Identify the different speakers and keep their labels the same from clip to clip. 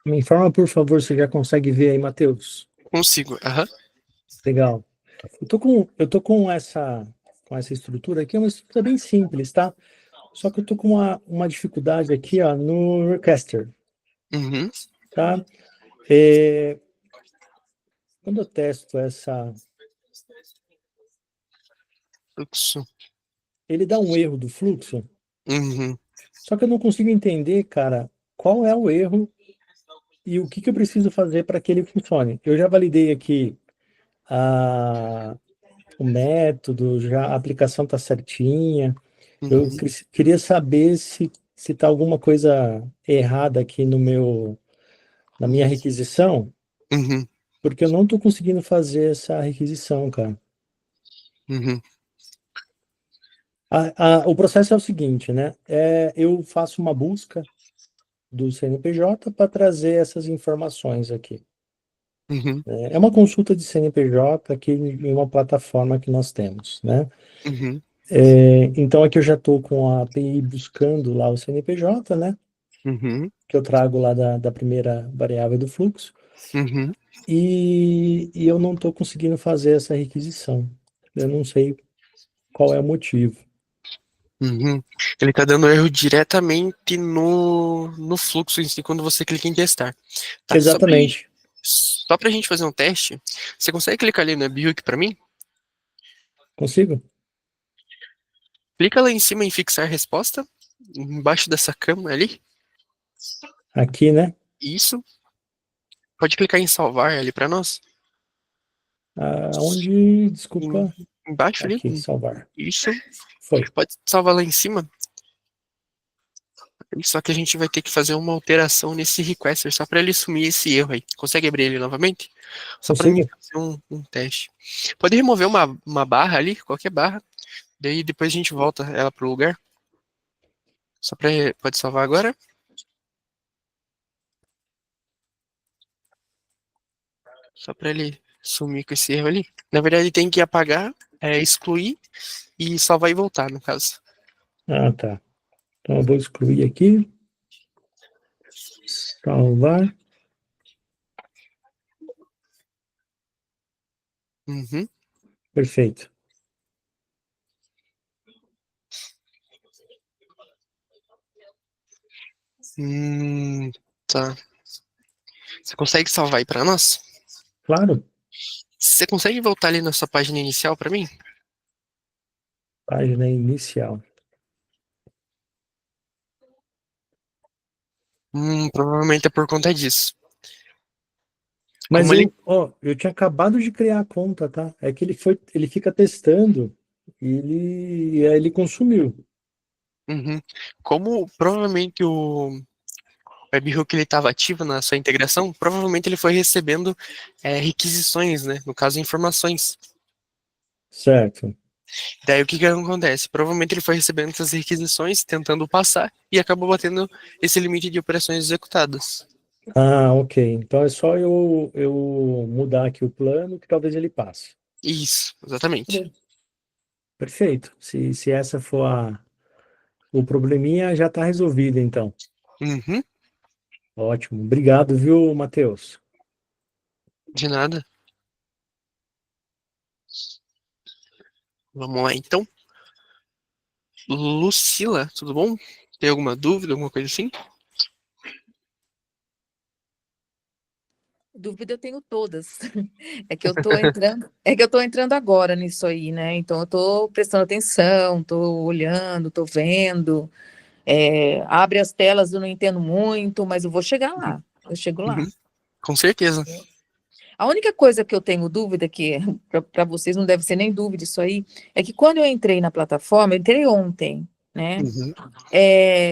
Speaker 1: Me informa, por favor, se já consegue ver aí, Matheus.
Speaker 2: Consigo. Aham.
Speaker 1: Legal. Eu tô com essa estrutura aqui, é uma estrutura bem simples, tá? Só que eu tô com uma dificuldade aqui, ó, no Recaster,
Speaker 2: Uhum.
Speaker 1: tá? É, quando eu testo
Speaker 2: Fluxo.
Speaker 1: ele dá um erro do fluxo,
Speaker 2: Uhum.
Speaker 1: só que eu não consigo entender, cara, qual é o erro e o que que eu preciso fazer para que ele funcione. Eu já validei aqui a, o método, já a aplicação está certinha. Eu
Speaker 2: Uhum.
Speaker 1: queria saber se está alguma coisa errada aqui na minha requisição,
Speaker 2: Uhum.
Speaker 1: porque eu não estou conseguindo fazer essa requisição, cara.
Speaker 2: Uhum.
Speaker 1: O processo é o seguinte, né? Eu faço uma busca do CNPJ para trazer essas informações aqui.
Speaker 2: Uhum.
Speaker 1: É uma consulta de CNPJ aqui em uma plataforma que nós temos, né?
Speaker 2: Uhum.
Speaker 1: Então aqui eu já estou com a API buscando lá o CNPJ, né?
Speaker 2: Uhum.
Speaker 1: Que eu trago lá da primeira variável do fluxo,
Speaker 2: Uhum.
Speaker 1: e eu não estou conseguindo fazer essa requisição. Eu não sei qual é o motivo.
Speaker 2: Uhum. Ele tá dando erro diretamente no fluxo em si quando você clica em testar. Tá,
Speaker 1: Exatamente.
Speaker 2: só pra gente fazer um teste, você consegue clicar ali no Webhook pra mim?
Speaker 1: Consigo?
Speaker 2: Clica lá em cima em fixar resposta, embaixo dessa cama ali.
Speaker 1: Aqui, né?
Speaker 2: Isso. Pode clicar em salvar ali pra nós.
Speaker 1: Onde, desculpa,
Speaker 2: Embaixo ali.
Speaker 1: aqui, salvar.
Speaker 2: Isso.
Speaker 1: Foi.
Speaker 2: Pode salvar lá em cima. Só que a gente vai ter que fazer uma alteração nesse requester só para ele sumir esse erro aí. Consegue abrir ele novamente? Só para mim
Speaker 1: Consigo?
Speaker 2: fazer um teste. Pode remover uma barra ali, qualquer barra. Daí depois a gente volta ela pro lugar. Só para pode salvar agora. Só para ele sumir com esse erro ali. Na verdade tem que apagar, excluir e salvar e voltar, no caso.
Speaker 1: Tá. Então eu vou excluir aqui, salvar.
Speaker 2: Uhum.
Speaker 1: Perfeito.
Speaker 2: Hum, tá. Você consegue salvar aí para nós?
Speaker 1: Claro,
Speaker 2: Você consegue voltar ali na sua página inicial para mim?
Speaker 1: página inicial.
Speaker 2: Provavelmente é por conta disso.
Speaker 1: Mas
Speaker 2: Como ele.
Speaker 1: eu tinha acabado de criar a conta, tá? É que ele fica testando e aí ele consumiu.
Speaker 2: Uhum. Como provavelmente o webhook ele estava ativo na sua integração, provavelmente ele foi recebendo requisições, né? No caso, informações.
Speaker 1: Certo.
Speaker 2: Daí o que que acontece? Provavelmente ele foi recebendo essas requisições, tentando passar, e acabou batendo esse limite de operações executadas.
Speaker 1: Ok. Então é só eu mudar aqui o plano que talvez ele passe.
Speaker 2: Isso,
Speaker 1: Tá
Speaker 2: exatamente.
Speaker 1: bom. Perfeito. Se essa for o probleminha, já está resolvido, então.
Speaker 2: Uhum,
Speaker 1: Ótimo. Obrigado, viu, Matheus?
Speaker 2: de nada. Vamos lá, então. Lucila, tudo bom? Tem alguma dúvida, alguma coisa assim?
Speaker 3: Dúvida eu tenho todas. É que eu tô entrando agora nisso aí, né? Então eu tô prestando atenção, tô olhando, tô vendo. Abre as telas, eu não entendo muito, mas eu vou chegar lá. Eu chego
Speaker 2: Uhum,
Speaker 3: lá.
Speaker 2: com certeza.
Speaker 3: A única coisa que eu tenho dúvida, que para vocês não deve ser nem dúvida isso aí, é que quando eu entrei na plataforma, eu entrei ontem, né?
Speaker 2: Uhum,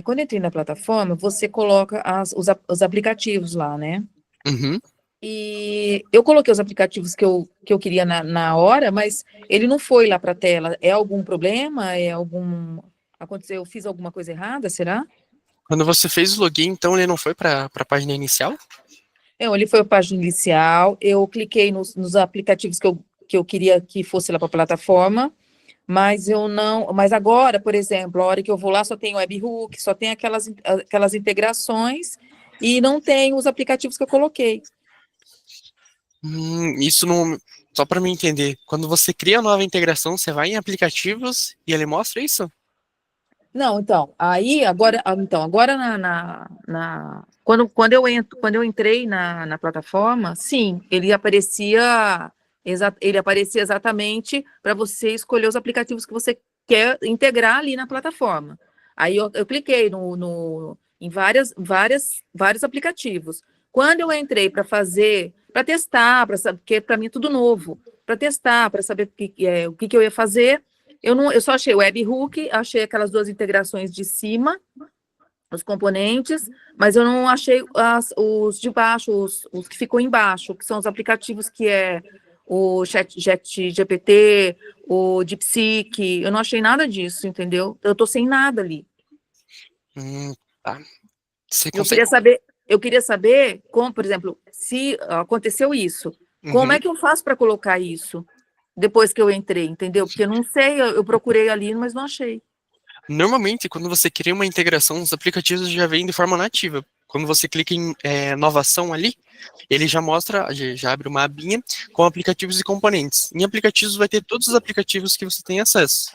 Speaker 3: Quando eu entrei na plataforma, você coloca os aplicativos lá, né?
Speaker 2: uhum.
Speaker 3: E eu coloquei os aplicativos que eu queria na hora, mas ele não foi lá para a tela. É algum problema? Aconteceu? Eu fiz alguma coisa errada, será?
Speaker 2: Quando você fez o login, então ele não foi para a página inicial?
Speaker 3: Não, ele foi a página inicial. Eu cliquei nos aplicativos que eu queria que fosse lá para a plataforma, mas eu não. Mas agora, por exemplo, a hora que eu vou lá, só tem webhook, só tem aquelas integrações. e não tem os aplicativos que eu coloquei.
Speaker 2: Isso não. Só para me entender, quando você cria nova integração, você vai em aplicativos e ele mostra isso?
Speaker 3: Não, então, aí agora, agora quando eu entrei na plataforma, sim, ele aparecia exatamente para você escolher os aplicativos que você quer integrar ali na plataforma. Aí eu cliquei em vários aplicativos. Quando eu entrei para testar, porque para mim é tudo novo, para testar, para saber o que eu ia fazer, eu só achei o webhook, achei aquelas duas integrações de cima, os componentes, mas eu não achei os de baixo, os que ficam embaixo, que são os aplicativos que é o ChatGPT, o DeepSeek, eu não achei nada disso, entendeu? Eu tô sem nada ali.
Speaker 2: Tá. Você
Speaker 3: Eu
Speaker 2: consegue.
Speaker 3: eu queria saber como, por exemplo, se aconteceu isso, como é que eu faço para colocar isso depois que eu entrei, entendeu? Porque eu não sei, eu procurei ali, mas não achei.
Speaker 2: Normalmente, quando você cria uma integração, os aplicativos já vêm de forma nativa. Quando você clica em nova ação ali, ele já mostra, já abre uma abinha com aplicativos e componentes. Em aplicativos vai ter todos os aplicativos que você tem acesso.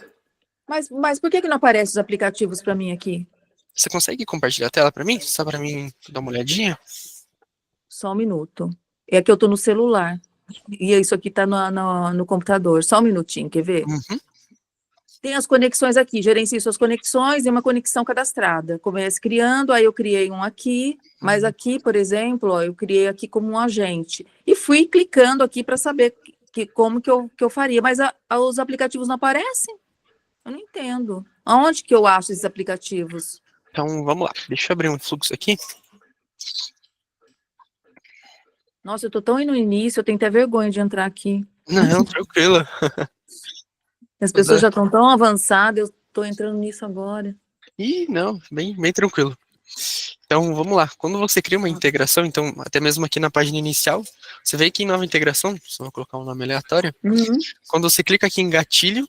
Speaker 3: Mas por que não aparecem os aplicativos para mim aqui?
Speaker 2: Você consegue compartilhar a tela para mim? Só para mim dar uma olhadinha?
Speaker 3: Só um minuto. É que eu estou no celular. E isso aqui está no computador. Só um minutinho, quer ver?
Speaker 2: Uhum.
Speaker 3: Tem as conexões aqui, gerencie suas conexões e uma conexão cadastrada. Comece criando, aí eu criei um aqui, mas aqui, por exemplo, ó, eu criei aqui como um agente. E fui clicando aqui para saber como que eu faria. Mas os aplicativos não aparecem? Eu não entendo. Aonde que eu acho esses aplicativos?
Speaker 2: Então, vamos lá. Deixa eu abrir um fluxo aqui.
Speaker 3: Nossa, eu tô tão no início, eu tenho até vergonha de entrar aqui.
Speaker 2: Não, tranquila.
Speaker 3: As pessoas já estão tão avançadas, eu tô entrando nisso agora.
Speaker 2: Ih, não, bem tranquilo. Então, vamos lá. Quando você cria uma integração, então, até mesmo aqui na página inicial, você vê que em nova integração, só vou colocar um nome aleatório,
Speaker 3: Uhum,
Speaker 2: quando você clica aqui em gatilho,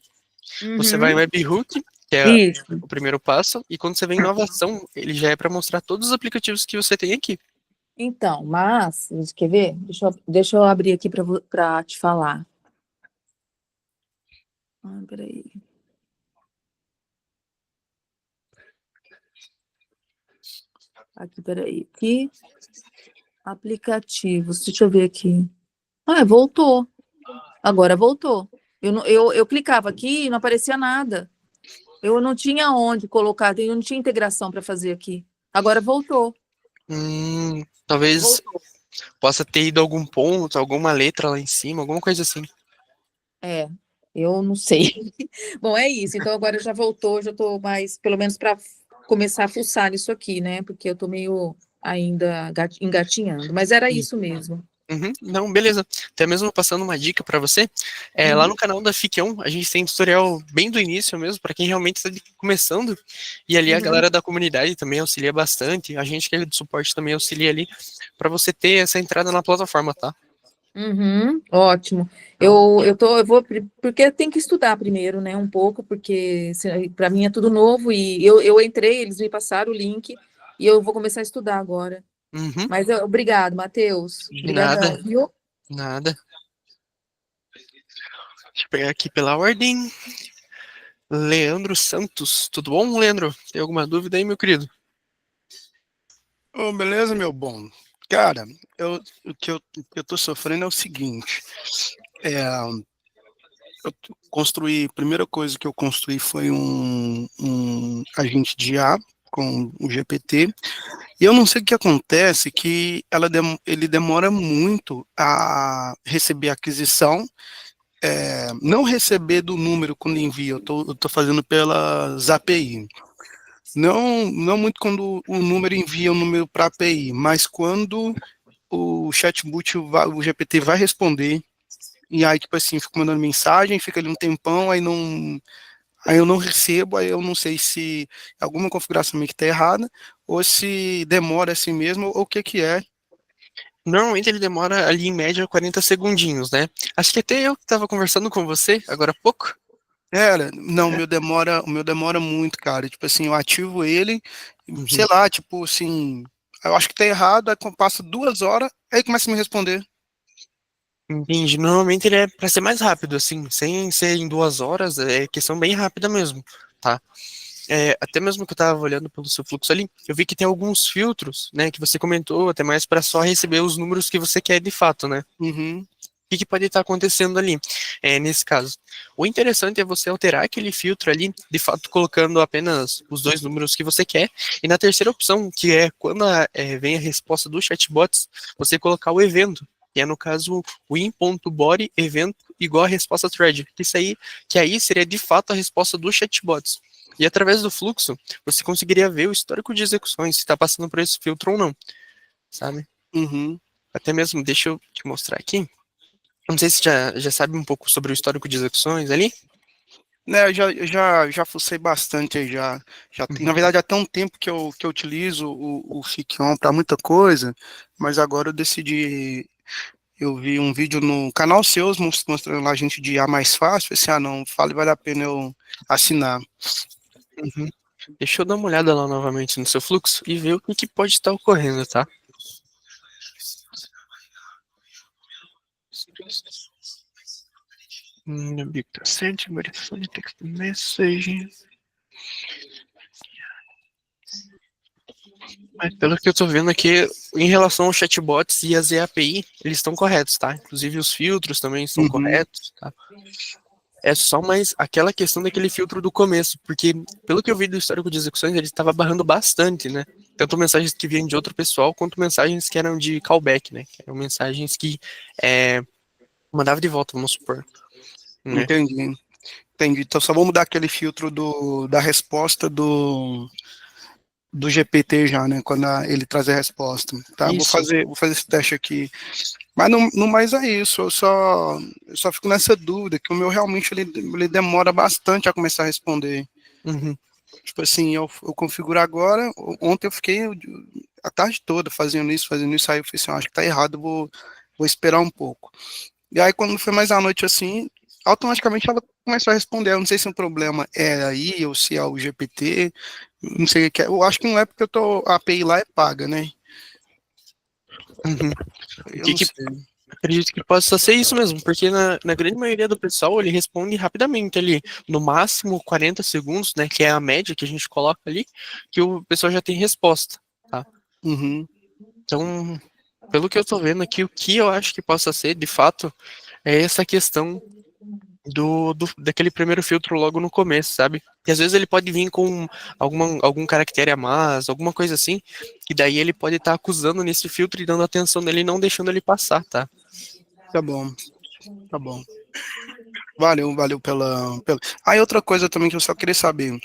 Speaker 2: você vai em
Speaker 3: uhum.
Speaker 2: webhook, que é
Speaker 3: Isso.
Speaker 2: o primeiro passo, e quando você vem em inovação, ele já é para mostrar todos os aplicativos que você tem aqui.
Speaker 3: Então, mas, quer ver? Deixa eu abrir aqui para te falar. Ah, peraí. Aqui, peraí. Aqui, aplicativos. Deixa eu ver aqui. Ah, voltou. Agora voltou. Eu clicava aqui e não aparecia nada. Eu não tinha onde colocar, eu não tinha integração para fazer aqui. Agora voltou.
Speaker 2: Talvez
Speaker 3: Voltou.
Speaker 2: possa ter ido algum ponto, alguma letra lá em cima, alguma coisa assim.
Speaker 3: É, eu não sei. Bom, é isso. Então agora já voltou, já estou mais, pelo menos para começar a fuçar nisso aqui, né? Porque eu estou meio ainda engatinhando. Mas era isso mesmo.
Speaker 2: Uhum, não, beleza. Até mesmo passando uma dica para você, lá
Speaker 3: Uhum,
Speaker 2: no canal da FIC1, a gente tem tutorial bem do início mesmo, para quem realmente está começando, e ali a
Speaker 3: uhum,
Speaker 2: galera da comunidade também auxilia bastante, a gente que é de suporte também auxilia ali, para você ter essa entrada na plataforma, tá?
Speaker 3: uhum, ótimo.
Speaker 2: Então,
Speaker 3: Eu vou, porque tem que estudar primeiro, né? Um pouco, porque para mim é tudo novo e eu entrei, eles me passaram o link e eu vou começar a estudar agora.
Speaker 2: uhum,
Speaker 3: Mas obrigado, Matheus.
Speaker 2: de nada,
Speaker 3: Obrigadão, viu?
Speaker 2: nada. Deixa eu pegar aqui pela ordem. Leandro Santos, tudo bom, Leandro? Tem alguma dúvida aí, meu querido?
Speaker 4: Ô, beleza, meu bom? Cara, o que eu tô sofrendo é o seguinte, a primeira coisa que eu construí foi um agente de IA com o GPT, e eu não sei o que acontece, que ele demora muito a receber a aquisição, não receber do número quando envia, eu tô fazendo pelas API. Não muito quando o número envia o número para a API, mas quando o chatbot, o GPT vai responder, e aí, tipo assim, fica mandando mensagem, fica ali um tempão, aí eu não recebo, aí eu não sei se alguma configuração minha que tá errada, ou se demora assim mesmo, ou o que que é.
Speaker 2: Normalmente ele demora ali em média 40 segundinhos, né? Acho que até eu que estava conversando com você agora há pouco.
Speaker 4: Não, o meu demora muito, cara. Tipo assim, eu ativo ele, sei
Speaker 2: Uhum.
Speaker 4: lá, tipo assim, eu acho que tá errado, aí quando passa 2 horas, aí começa a me responder.
Speaker 2: Entendi. Normalmente ele é para ser mais rápido, assim, sem ser em 2 horas, é questão bem rápida mesmo, tá? Até mesmo que eu estava olhando pelo seu fluxo ali, eu vi que tem alguns filtros, né, que você comentou, até mais para só receber os números que você quer de fato, né?
Speaker 4: Uhum,
Speaker 2: Que pode estar acontecendo ali, nesse caso? O interessante é você alterar aquele filtro ali, de fato colocando apenas os 2 números que você quer, e na terceira opção, que é quando vem a resposta do chatbots, você colocar o evento, que é no caso o in.body evento igual a resposta thread, que aí seria de fato a resposta do chatbots. E através do fluxo, você conseguiria ver o histórico de execuções, se está passando por esse filtro ou não, sabe?
Speaker 4: uhum.
Speaker 2: Até mesmo, deixa eu te mostrar aqui. Não sei se já sabe um pouco sobre o histórico de execuções ali.
Speaker 4: Né, eu já fucei bastante aí, na
Speaker 2: Uhum.
Speaker 4: verdade, há tão tempo que eu utilizo o Fiction para muita coisa, mas agora eu decidi, eu vi um vídeo no canal Seus mostrando lá a gente de IA mais fácil, esse não, vale a pena eu assinar.
Speaker 2: Uhum. Deixa eu dar uma olhada lá novamente no seu fluxo e ver o que pode estar ocorrendo, tá? Victor sent, verify text message. Mas pelo que eu tô vendo aqui, em relação aos chatbots e as EAPI, eles estão corretos, tá? Inclusive os filtros também estão
Speaker 4: Uhum,
Speaker 2: corretos, tá? É só mais aquela questão daquele filtro do começo, porque pelo que eu vi do histórico de execuções, ele estava barrando bastante, né? Tanto mensagens que vinham de outro pessoal, quanto mensagens que eram de callback, né? Que eram mensagens que mandava de volta, vamos supor, né?
Speaker 4: entendi, entendi. Então só vou mudar aquele filtro da resposta do GPT já, né? Quando ele traz a resposta. Tá,
Speaker 2: Isso.
Speaker 4: vou fazer esse teste aqui. Mas no mais é isso, eu só fico nessa dúvida, que o meu realmente ele demora bastante a começar a responder.
Speaker 2: Uhum.
Speaker 4: Tipo assim, eu configuro agora, ontem eu fiquei a tarde toda fazendo isso, aí eu falei assim, acho que tá errado, vou esperar um pouco. E aí quando foi mais à noite assim, automaticamente ela começou a responder, eu não sei se o problema é aí, ou se é o GPT, não sei o que é, eu acho que não é porque a API lá é paga, né?
Speaker 2: Uhum. O
Speaker 4: Eu não sei.
Speaker 2: acredito que possa ser isso mesmo, porque na grande maioria do pessoal ele responde rapidamente ali, no máximo 40 segundos, né, que é a média que a gente coloca ali, que o pessoal já tem resposta, tá?
Speaker 4: Uhum.
Speaker 2: Então, pelo que eu tô vendo aqui, o que eu acho que possa ser, de fato, é essa questão daquele primeiro filtro logo no começo, sabe? E às vezes ele pode vir com algum caractere a mais, alguma coisa assim, que daí ele pode estar acusando nesse filtro e dando atenção nele e não deixando ele passar, tá?
Speaker 4: Tá bom, tá bom. Valeu pela. Aí outra coisa também que eu só queria saber,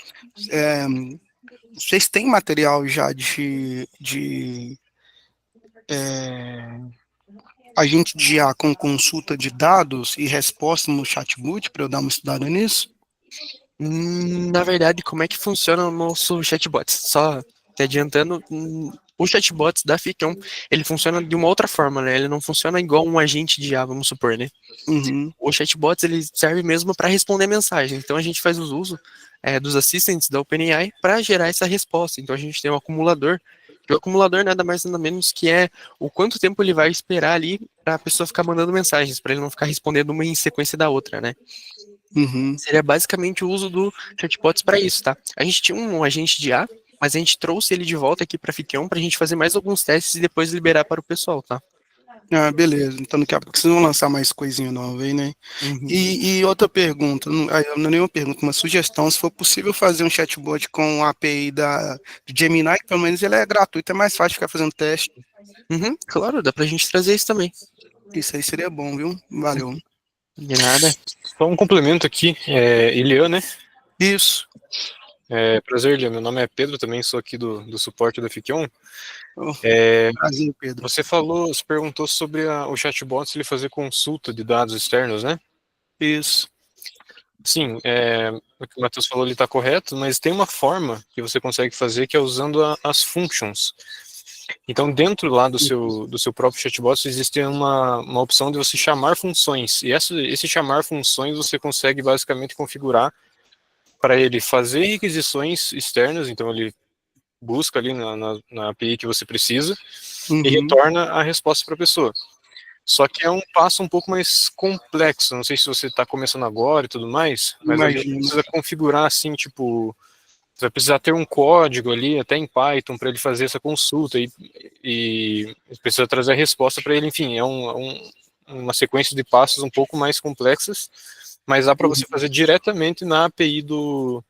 Speaker 4: é, vocês têm material já de é, agente de IA com consulta de dados e resposta no chatbot para eu dar uma estudada nisso?
Speaker 2: Na verdade, como é que funciona o nosso chatbot? Só te adiantando, o chatbot da Ficam, ele funciona de uma outra forma, né? Ele não funciona igual um agente de IA, vamos supor, né?
Speaker 4: Uhum,
Speaker 2: O chatbot, ele serve mesmo para responder mensagem. Então, a gente faz o uso dos assistants da OpenAI para gerar essa resposta. Então, a gente tem um acumulador, e o acumulador nada mais nada menos que é o quanto tempo ele vai esperar ali para a pessoa ficar mandando mensagens, para ele não ficar respondendo uma em sequência da outra, né?
Speaker 4: uhum.
Speaker 2: Seria basicamente o uso do chatbots para isso, tá? A gente tinha um agente de IA, mas a gente trouxe ele de volta aqui para Ficam para a gente fazer mais alguns testes e depois liberar para o pessoal, tá?
Speaker 4: Ah, beleza. Então daqui a pouco vocês vão lançar mais coisinha nova aí, né?
Speaker 2: Uhum.
Speaker 4: E outra pergunta, não é nenhuma pergunta, uma sugestão, se for possível fazer um chatbot com a API do Gemini, que pelo menos ele é gratuito, é mais fácil ficar fazendo teste.
Speaker 2: Uhum, claro, dá pra gente trazer isso também.
Speaker 4: Isso aí seria bom, viu? Valeu.
Speaker 2: De nada.
Speaker 5: Só um complemento aqui, Ilian, né?
Speaker 4: Isso.
Speaker 5: Prazer, Ilian. Meu nome é Pedro, também sou aqui do suporte da Fiquion.
Speaker 4: Oh,
Speaker 5: É,
Speaker 4: prazer, Pedro.
Speaker 5: você perguntou sobre o chatbot, se ele fazer consulta de dados externos, né?
Speaker 4: Isso.
Speaker 5: Sim, o que o Matheus falou ele está correto, mas tem uma forma que você consegue fazer que é usando as functions. Então, dentro lá do seu próprio chatbot, existe uma opção de você chamar funções. E esse chamar funções você consegue basicamente configurar para ele fazer requisições externas, então ele busca ali na API que você precisa e
Speaker 4: Uhum.
Speaker 5: retorna a resposta para a pessoa. Só que é um passo um pouco mais complexo. Não sei se você está começando agora e tudo mais, mas ali você
Speaker 4: Imagino.
Speaker 5: precisa configurar assim, tipo, você vai precisar ter um código ali, até em Python, para ele fazer essa consulta e precisa trazer a resposta para ele. Enfim, é uma sequência de passos um pouco mais complexas, mas dá para você fazer diretamente na API do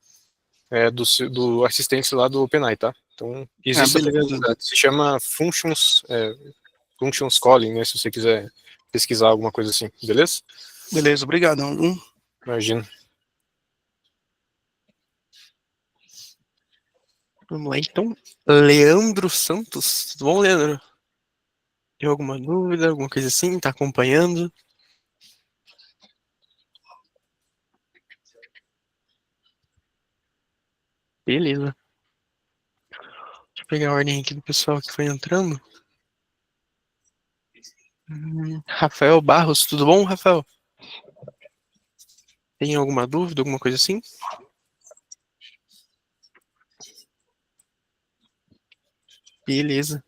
Speaker 5: assistente lá do OpenAI, tá? Então, existe essa
Speaker 4: Beleza.
Speaker 5: possibilidade. Se chama Functions Calling, né? Se você quiser pesquisar alguma coisa assim, beleza?
Speaker 4: Beleza, obrigadão.
Speaker 5: Imagina.
Speaker 2: Vamos lá, então. Leandro Santos. Tudo bom, Leandro? Tem alguma dúvida, alguma coisa assim? Tá acompanhando? Beleza. Deixa eu pegar a ordem aqui do pessoal que foi entrando. Rafael Barros, tudo bom, Rafael? Tem alguma dúvida, alguma coisa assim? Beleza.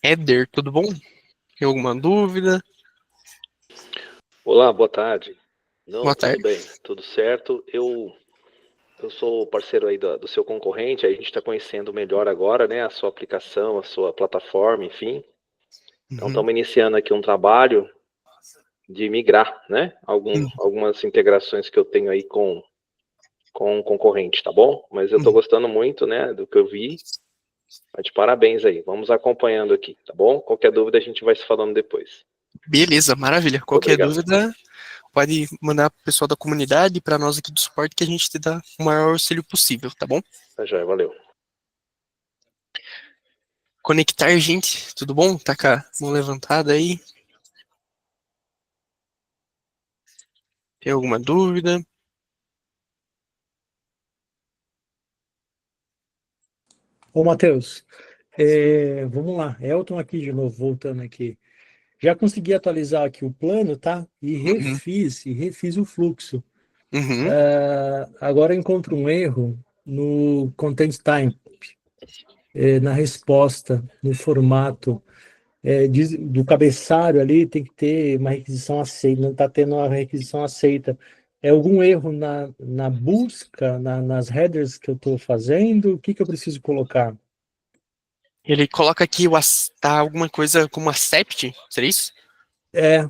Speaker 2: Éder, tudo bom? Tem alguma dúvida?
Speaker 6: Olá, boa tarde. Não,
Speaker 2: Boa
Speaker 6: tudo
Speaker 2: tarde.
Speaker 6: bem, tudo certo. Eu sou parceiro aí do seu concorrente, a gente está conhecendo melhor agora, né, a sua aplicação, a sua plataforma, enfim. Então,
Speaker 2: Uhum.
Speaker 6: estamos iniciando aqui um trabalho de migrar, né, algumas integrações que eu tenho aí com o concorrente, tá bom? Mas eu estou gostando muito, né, do que eu vi. Mas de parabéns aí, vamos acompanhando aqui, tá bom? Qualquer dúvida a gente vai se falando depois.
Speaker 2: Beleza, maravilha. Qualquer
Speaker 6: Obrigado.
Speaker 2: dúvida, pode mandar pro pessoal da comunidade, para nós aqui do suporte, que a gente te dá o maior auxílio possível, tá bom?
Speaker 6: Tá joia, valeu.
Speaker 2: Conectar, gente, tudo bom? Tá com a mão levantada aí? Tem alguma dúvida?
Speaker 1: Ô, Matheus, vamos lá. Elton aqui de novo, voltando aqui. Já consegui atualizar aqui o plano, tá? E refiz o fluxo.
Speaker 2: Uhum.
Speaker 1: Agora eu encontro um erro no content type, na resposta, no formato. Do cabeçalho ali tem que ter uma requisição aceita, não está tendo uma requisição aceita. É algum erro na busca, nas headers que eu estou fazendo? O que que eu preciso colocar?
Speaker 2: Ele coloca aqui tá alguma coisa como accept, seria isso?
Speaker 1: É,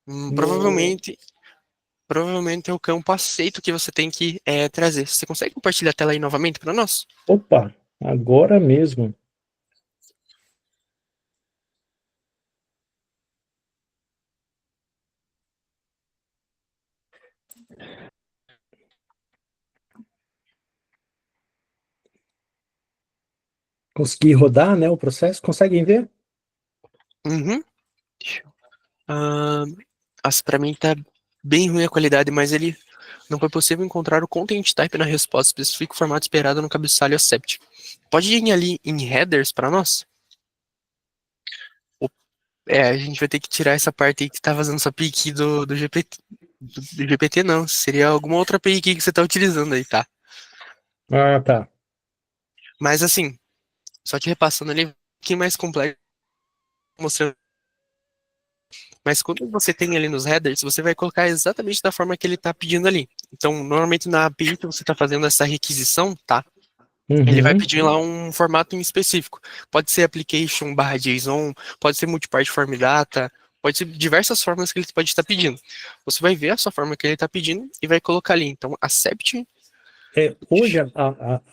Speaker 1: no,
Speaker 2: Provavelmente é o campo aceito que você tem que trazer. Você consegue compartilhar a tela aí novamente para nós?
Speaker 1: opa, agora mesmo. Consegui rodar, né, o processo. Conseguem ver?
Speaker 2: Uhum. Para mim tá bem ruim a qualidade, mas ele não foi possível encontrar o content type na resposta. Especifica o formato esperado no cabeçalho accept. Pode ir ali em headers para nós? A gente vai ter que tirar essa parte aí que tá vazando essa API aqui do GPT. Do GPT não, seria alguma outra API aqui que você tá utilizando aí, tá?
Speaker 1: Ah, tá.
Speaker 2: Mas assim, só te repassando ali, um pouquinho mais complexo, mostrando. Mas quando você tem ali nos headers, você vai colocar exatamente da forma que ele tá pedindo ali. Então, normalmente na API que você tá fazendo essa requisição, tá? Ele vai
Speaker 1: Uhum.
Speaker 2: pedir lá um formato em específico. Pode ser application/JSON, pode ser multipart form data, pode ser diversas formas que ele pode estar pedindo. Você vai ver a sua forma que ele está pedindo e vai colocar ali. Então, accept.
Speaker 1: Hoje,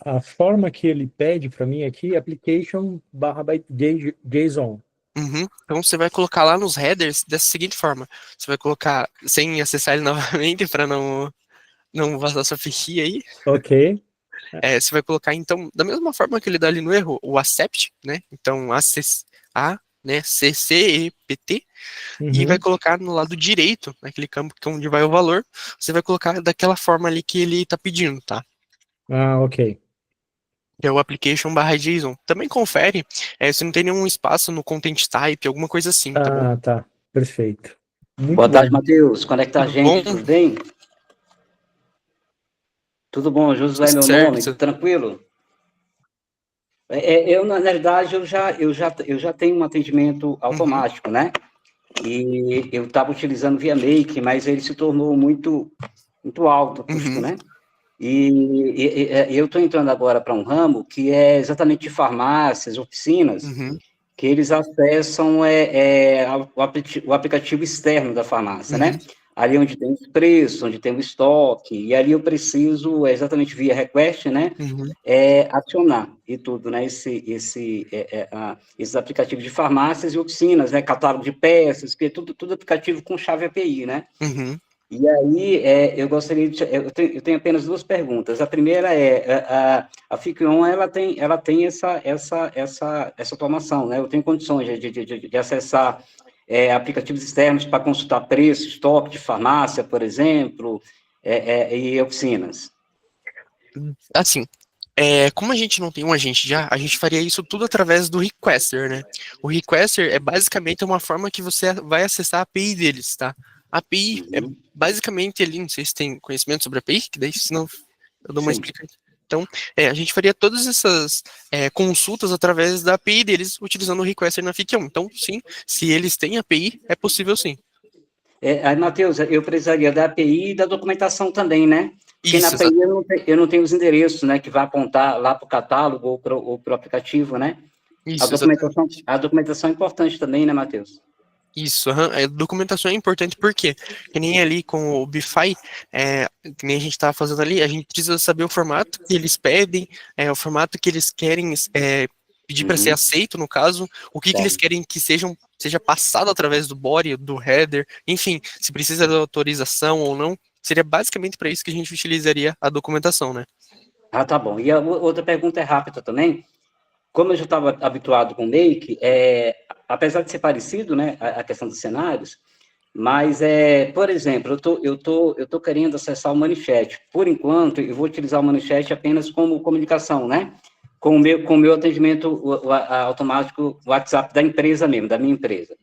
Speaker 1: a forma que ele pede para mim aqui é application/JSON.
Speaker 2: Uhum. Então, você vai colocar lá nos headers dessa seguinte forma. Você vai colocar, sem acessar ele novamente, para não vazar sua fichinha aí.
Speaker 1: Ok.
Speaker 2: Você vai colocar, então, da mesma forma que ele dá ali no erro, o accept, né? Então, né, CCEPT, e vai
Speaker 1: Uhum.
Speaker 2: colocar no lado direito, naquele campo que é onde vai o valor, você vai colocar daquela forma ali que ele está pedindo, tá?
Speaker 1: Ah, ok.
Speaker 2: Que é o application/JSON. Também confere se não tem nenhum espaço no content type, alguma coisa assim, tá bom?
Speaker 1: Ah, tá. Perfeito. Muito
Speaker 7: Boa
Speaker 1: bom.
Speaker 7: tarde, Matheus. Como é que tá a
Speaker 2: Tudo
Speaker 7: gente?
Speaker 2: bom?
Speaker 7: Tudo bem? Tudo bom, Josué é
Speaker 2: Tudo
Speaker 7: meu
Speaker 2: certo?
Speaker 7: nome, tranquilo? Eu, na verdade, eu já tenho um atendimento
Speaker 2: Uhum,
Speaker 7: automático, né? E eu estava utilizando via Make, mas ele se tornou muito alto o custo,
Speaker 2: uhum,
Speaker 7: né? E eu estou entrando agora para um ramo que é exatamente de farmácias, oficinas,
Speaker 2: uhum,
Speaker 7: que eles acessam o aplicativo externo da farmácia,
Speaker 2: uhum,
Speaker 7: né? Ali onde tem os preços, onde tem o estoque, e ali eu preciso, exatamente via request, né?
Speaker 2: uhum,
Speaker 7: Acionar e tudo, né? Esses aplicativos de farmácias e oficinas, né? Catálogo de peças, que é tudo aplicativo com chave API, né?
Speaker 2: uhum.
Speaker 7: E aí, eu gostaria de. Eu tenho apenas duas perguntas. A primeira a Ficon, ela tem essa automação, né? Eu tenho condições de acessar aplicativos externos para consultar preço, estoque de farmácia, por exemplo, e oficinas.
Speaker 2: Assim, como a gente não tem um agente já, a gente faria isso tudo através do requester, né? O requester é basicamente uma forma que você vai acessar a API deles, tá? A API é
Speaker 7: Uhum.
Speaker 2: basicamente ali, não sei se tem conhecimento sobre a API, que daí senão eu dou uma
Speaker 7: Sim.
Speaker 2: explicação. Então, a gente faria todas essas consultas através da API deles, utilizando o requester na FIC1. Então, sim, se eles têm API, é possível sim.
Speaker 7: Aí, Matheus, eu precisaria da API e da documentação também, né? Porque na
Speaker 2: Isso,
Speaker 7: API eu não tenho os endereços, né? Que vai apontar lá para o catálogo ou para o aplicativo, né?
Speaker 2: isso, exatamente.
Speaker 7: A documentação é importante também, né, Matheus?
Speaker 2: Isso, aham. A documentação é importante porque, que nem ali com o Bify, que nem a gente estava fazendo ali, a gente precisa saber o formato que eles pedem, o formato que eles querem pedir para ser
Speaker 7: Uhum,
Speaker 2: aceito, no caso, o que eles
Speaker 7: certo.
Speaker 2: querem que seja passado através do body, do header, enfim, se precisa de autorização ou não, seria basicamente para isso que a gente utilizaria a documentação, né?
Speaker 7: Ah, tá bom. E a outra pergunta é rápida também. Como eu já estava habituado com o Make, apesar de ser parecido, né, a questão dos cenários, mas, por exemplo, eu tô querendo acessar o Manichat. Por enquanto, eu vou utilizar o Manichat apenas como comunicação, né? Com o meu atendimento automático WhatsApp da empresa mesmo, da minha empresa.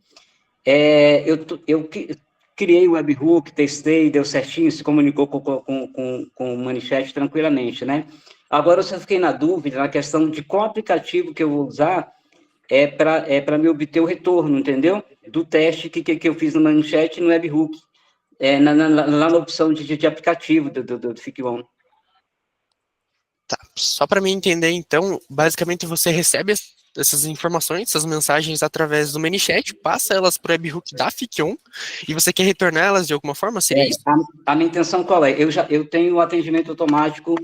Speaker 7: Criei o webhook, testei, deu certinho, se comunicou com o Manichat tranquilamente, né? Agora, eu só fiquei na dúvida na questão de qual aplicativo que eu vou usar para me obter o retorno, entendeu? Do teste que eu fiz no Manichat e no webhook, lá na opção de aplicativo do Fic1.
Speaker 2: Tá. Só para me entender, então, basicamente você recebe essas informações, essas mensagens através do ManyChat, passa elas para o webhook da FIC1 e você quer retornar elas de alguma forma? Seria isso?
Speaker 7: A minha intenção qual é? Eu tenho o atendimento automático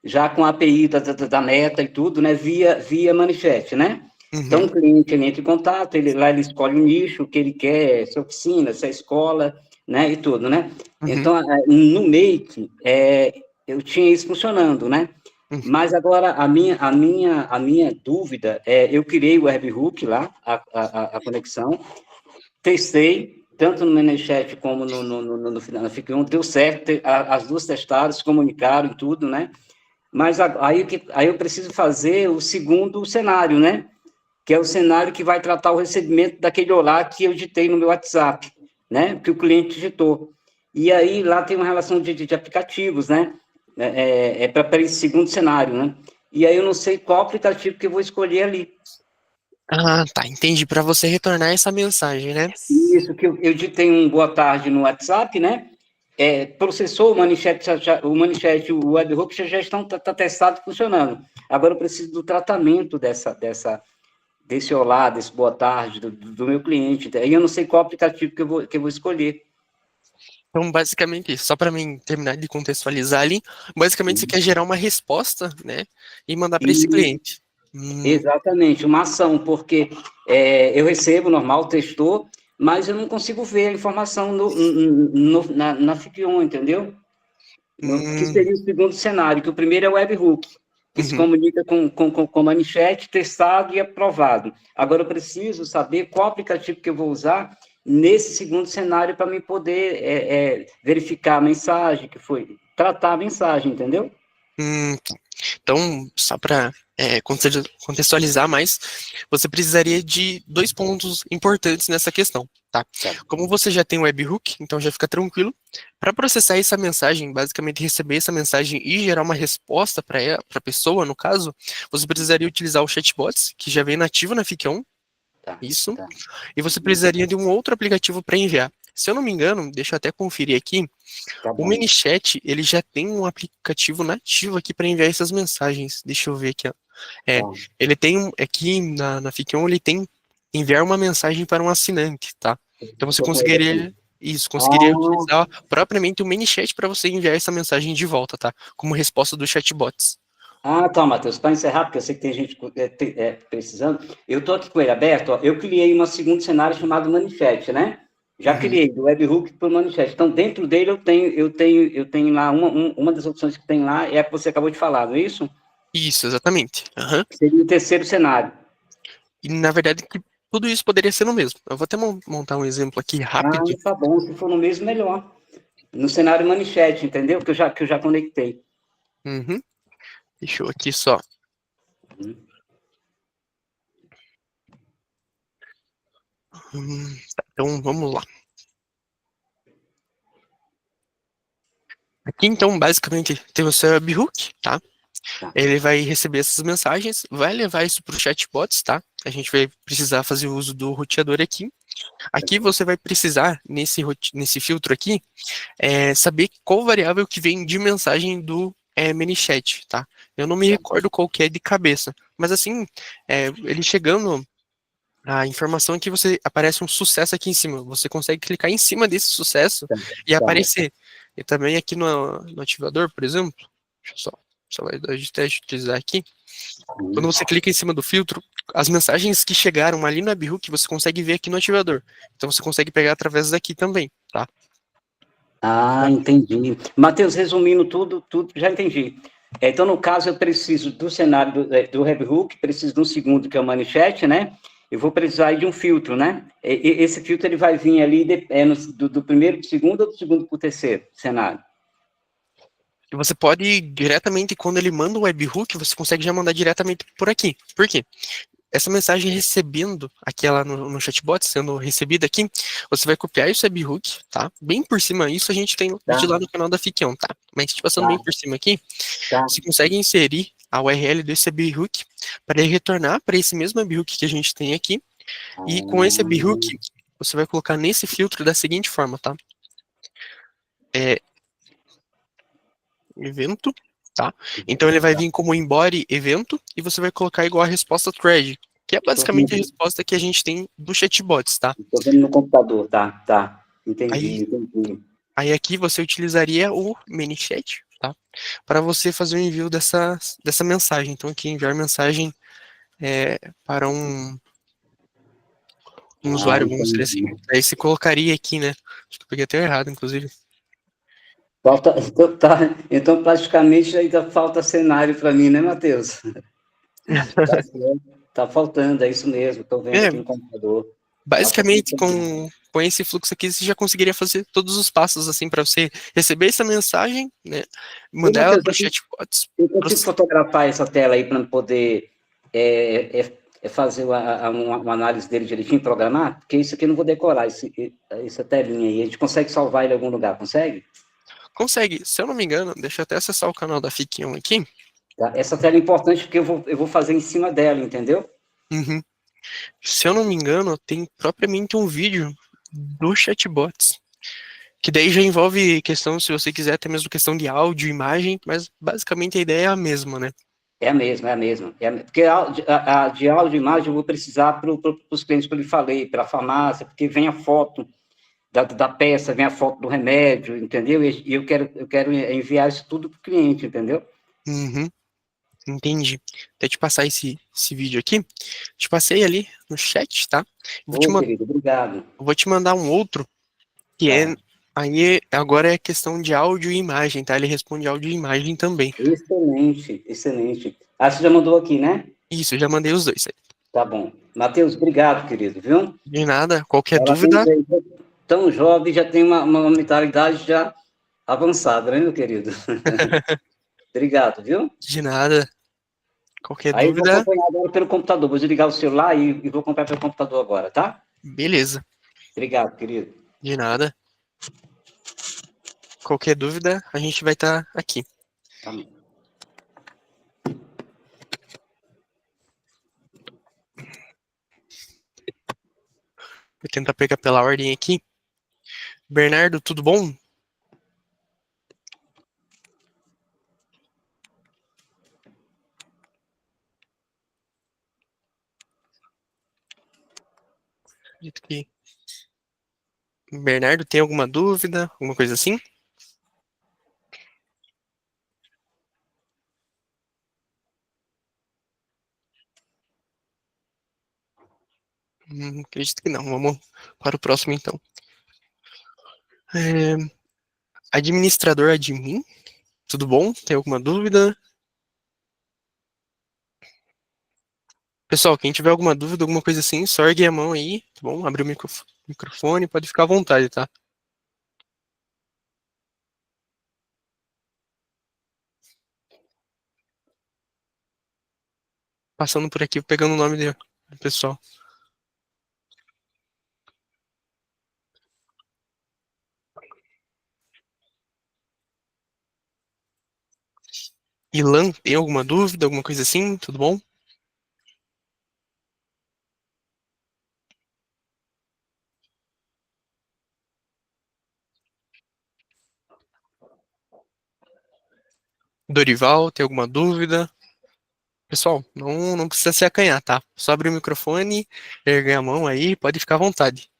Speaker 7: já com a API da Meta e tudo, né? Via Manichat, né? Então,
Speaker 2: Uhum,
Speaker 7: o cliente ele entra em contato, lá ele escolhe o nicho que ele quer, se é oficina, se é escola, né? E tudo, né?
Speaker 2: uhum,
Speaker 7: Então, no Make, eu tinha isso funcionando, né?
Speaker 2: uhum,
Speaker 7: Mas agora a minha dúvida eu criei o webhook lá, a conexão, testei, tanto no ManyChat como no Fic1, deu certo, as duas testaram, se comunicaram e tudo, né? Mas aí eu preciso fazer o segundo cenário, né? Que é o cenário que vai tratar o recebimento daquele olá que eu digitei no meu WhatsApp, né? Que o cliente digitou. E aí lá tem uma relação de aplicativos, né? Para esse segundo cenário, né? E aí eu não sei qual aplicativo que eu vou escolher ali.
Speaker 2: Ah, tá, entendi. Para você retornar essa mensagem, né?
Speaker 7: Isso, que eu digitei um boa tarde no WhatsApp, né? Processou o Manichat, o webhook já estão testado funcionando. Agora eu preciso do tratamento desse olá, desse boa tarde do meu cliente. Aí eu não sei qual aplicativo que eu vou escolher.
Speaker 2: Então, basicamente isso. Só para mim terminar de contextualizar ali, basicamente você quer gerar uma resposta, né? E mandar para esse
Speaker 7: E
Speaker 2: cliente.
Speaker 7: exatamente, uma ação, porque eu recebo normal, testou, mas eu não consigo ver a informação na FIC1, entendeu? Que
Speaker 2: Hum,
Speaker 7: seria o segundo cenário, que o primeiro é o webhook, que se
Speaker 2: uhum.
Speaker 7: comunica com a Manichat, testado e aprovado. Agora eu preciso saber qual aplicativo que eu vou usar nesse segundo cenário para me poder verificar a mensagem que foi, tratar a mensagem, entendeu?
Speaker 2: Tá. Então, só para contextualizar mais, você precisaria de 2 pontos importantes nessa questão, tá? Como você já tem o webhook, então já fica tranquilo. Para processar essa mensagem, basicamente receber essa mensagem e gerar uma resposta para a pessoa, no caso, você precisaria utilizar o chatbots, que já vem nativo na Fic1, isso, e você precisaria de um outro aplicativo para enviar. Se eu não me engano, deixa eu até conferir aqui, o ManyChat, ele já tem um aplicativo nativo aqui para enviar essas mensagens. Deixa eu ver aqui, ó. Ele tem, aqui na Fic1, ele tem enviar uma mensagem para um assinante, tá? Então você conseguiria utilizar propriamente o ManyChat para você enviar essa mensagem de volta, tá? Como resposta dos chatbots.
Speaker 7: Tá, Matheus, para encerrar, porque eu sei que tem gente precisando, eu estou aqui com ele aberto, ó, eu criei um segundo cenário chamado ManyChat, né? Já criei, do webhook para o ManyChat. Então, dentro dele, eu tenho lá, uma das opções que tem lá é a que você acabou de falar, não é isso?
Speaker 2: Isso, exatamente.
Speaker 7: Seria o terceiro cenário.
Speaker 2: E, na verdade, tudo isso poderia ser no mesmo. Eu vou até montar um exemplo aqui rápido.
Speaker 7: Tá bom, se for no mesmo, melhor. No cenário ManyChat, entendeu? Que eu já conectei.
Speaker 2: Deixa eu aqui só. Então, vamos lá. Aqui, então, basicamente, tem o seu webhook, tá? Ele vai receber essas mensagens, vai levar isso para o chatbots, tá? A gente vai precisar fazer uso do roteador aqui. Aqui você vai precisar, nesse filtro aqui, saber qual variável que vem de mensagem do ManyChat, tá? Eu não me recordo qual que é de cabeça, mas assim, ele chegando, a informação é que aparece um sucesso aqui em cima. Você consegue clicar em cima desse sucesso e aparecer. E também aqui no ativador, por exemplo, deixa eu só vai dar de teste utilizar aqui. Quando você clica em cima do filtro, as mensagens que chegaram ali no webhook, você consegue ver aqui no ativador. Então você consegue pegar através daqui também, tá?
Speaker 7: Entendi. Matheus, resumindo tudo, já entendi. Então, no caso, eu preciso do cenário do webhook, preciso de um segundo, que é o ManyChat, né? Eu vou precisar de um filtro, né? Esse filtro, ele vai vir ali do primeiro para o segundo ou do segundo para o terceiro cenário?
Speaker 2: E você pode diretamente, quando ele manda o webhook, você consegue já mandar diretamente por aqui. Por quê? Essa mensagem recebendo aquela no chatbot, sendo recebida aqui, você vai copiar esse webhook, tá? Bem por cima, isso a gente tem lá no canal da Fic1, tá? Mas passando bem por cima aqui, você consegue inserir a URL desse webhook para ele retornar para esse mesmo webhook que a gente tem aqui. E com esse webhook, você vai colocar nesse filtro da seguinte forma, tá? Evento, tá? Então ele vai vir como embody evento e você vai colocar igual a resposta thread, que é basicamente a resposta que a gente tem do chatbots, tá?
Speaker 7: Estou vendo no computador, tá. Entendi.
Speaker 2: Aí aqui você utilizaria o ManyChat, tá? Para você fazer o envio dessa mensagem. Então aqui enviar mensagem para um usuário, vamos dizer assim. Aí você colocaria aqui, né? Acho que eu peguei até errado, inclusive.
Speaker 7: Então, praticamente, ainda falta cenário para mim, né, Matheus? Tá faltando, é isso mesmo, estou vendo aqui no computador.
Speaker 2: Basicamente, com esse fluxo aqui, você já conseguiria fazer todos os passos, assim, para você receber essa mensagem, né, mandar ela para o chatbots.
Speaker 7: Eu consigo fotografar essa tela aí para poder fazer uma análise dele direitinho, programar? Porque isso aqui eu não vou decorar, essa telinha aí. A gente consegue salvar ele em algum lugar, consegue?
Speaker 2: Consegue. Se eu não me engano, deixa eu até acessar o canal da Fic1 aqui.
Speaker 7: Essa tela é importante porque eu vou fazer em cima dela, entendeu?
Speaker 2: Se eu não me engano, tem propriamente um vídeo do chatbots, que daí já envolve questão, se você quiser, até mesmo questão de áudio, imagem, mas basicamente a ideia é a mesma, né?
Speaker 7: É a mesma. Porque de áudio e imagem eu vou precisar para os clientes que eu lhe falei, para a farmácia, porque vem a foto da peça, vem a foto do remédio, entendeu? E eu quero enviar isso tudo para o cliente, entendeu?
Speaker 2: Entendi. Até te passar esse vídeo aqui. Te passei ali no chat, tá?
Speaker 7: Querido, obrigado.
Speaker 2: Eu vou te mandar um outro, que aí agora é questão de áudio e imagem, tá? Ele responde áudio e imagem também.
Speaker 7: Excelente. Você já mandou aqui, né?
Speaker 2: Isso, eu já mandei os dois aí.
Speaker 7: Tá bom. Matheus, obrigado, querido, viu?
Speaker 2: De nada, qualquer dúvida...
Speaker 7: Tão jovem, já tem uma mentalidade já avançada, né, meu querido? Obrigado, viu?
Speaker 2: De nada. Qualquer
Speaker 7: Aí eu vou
Speaker 2: dúvida,
Speaker 7: acompanhar agora pelo computador. Vou desligar o celular e vou acompanhar pelo computador agora, tá?
Speaker 2: beleza.
Speaker 7: Obrigado, querido.
Speaker 2: De nada. Qualquer dúvida, a gente vai estar aqui.
Speaker 7: Amém.
Speaker 2: Vou tentar pegar pela ordem aqui. Bernardo, tudo bom? Acredito que Bernardo, tem alguma dúvida? Alguma coisa assim? Acredito que não. Vamos para o próximo, então. É, administrador admin, tudo bom? Tem alguma dúvida? Pessoal, quem tiver alguma dúvida, alguma coisa assim, só ergue a mão aí, tá bom? Abre o microfone, pode ficar à vontade, tá? Passando por aqui, pegando o nome do pessoal. Ilan, tem alguma dúvida, alguma coisa assim? Tudo bom? Dorival, tem alguma dúvida? Pessoal, não precisa se acanhar, tá? Só abre o microfone, ergue a mão aí, pode ficar à vontade.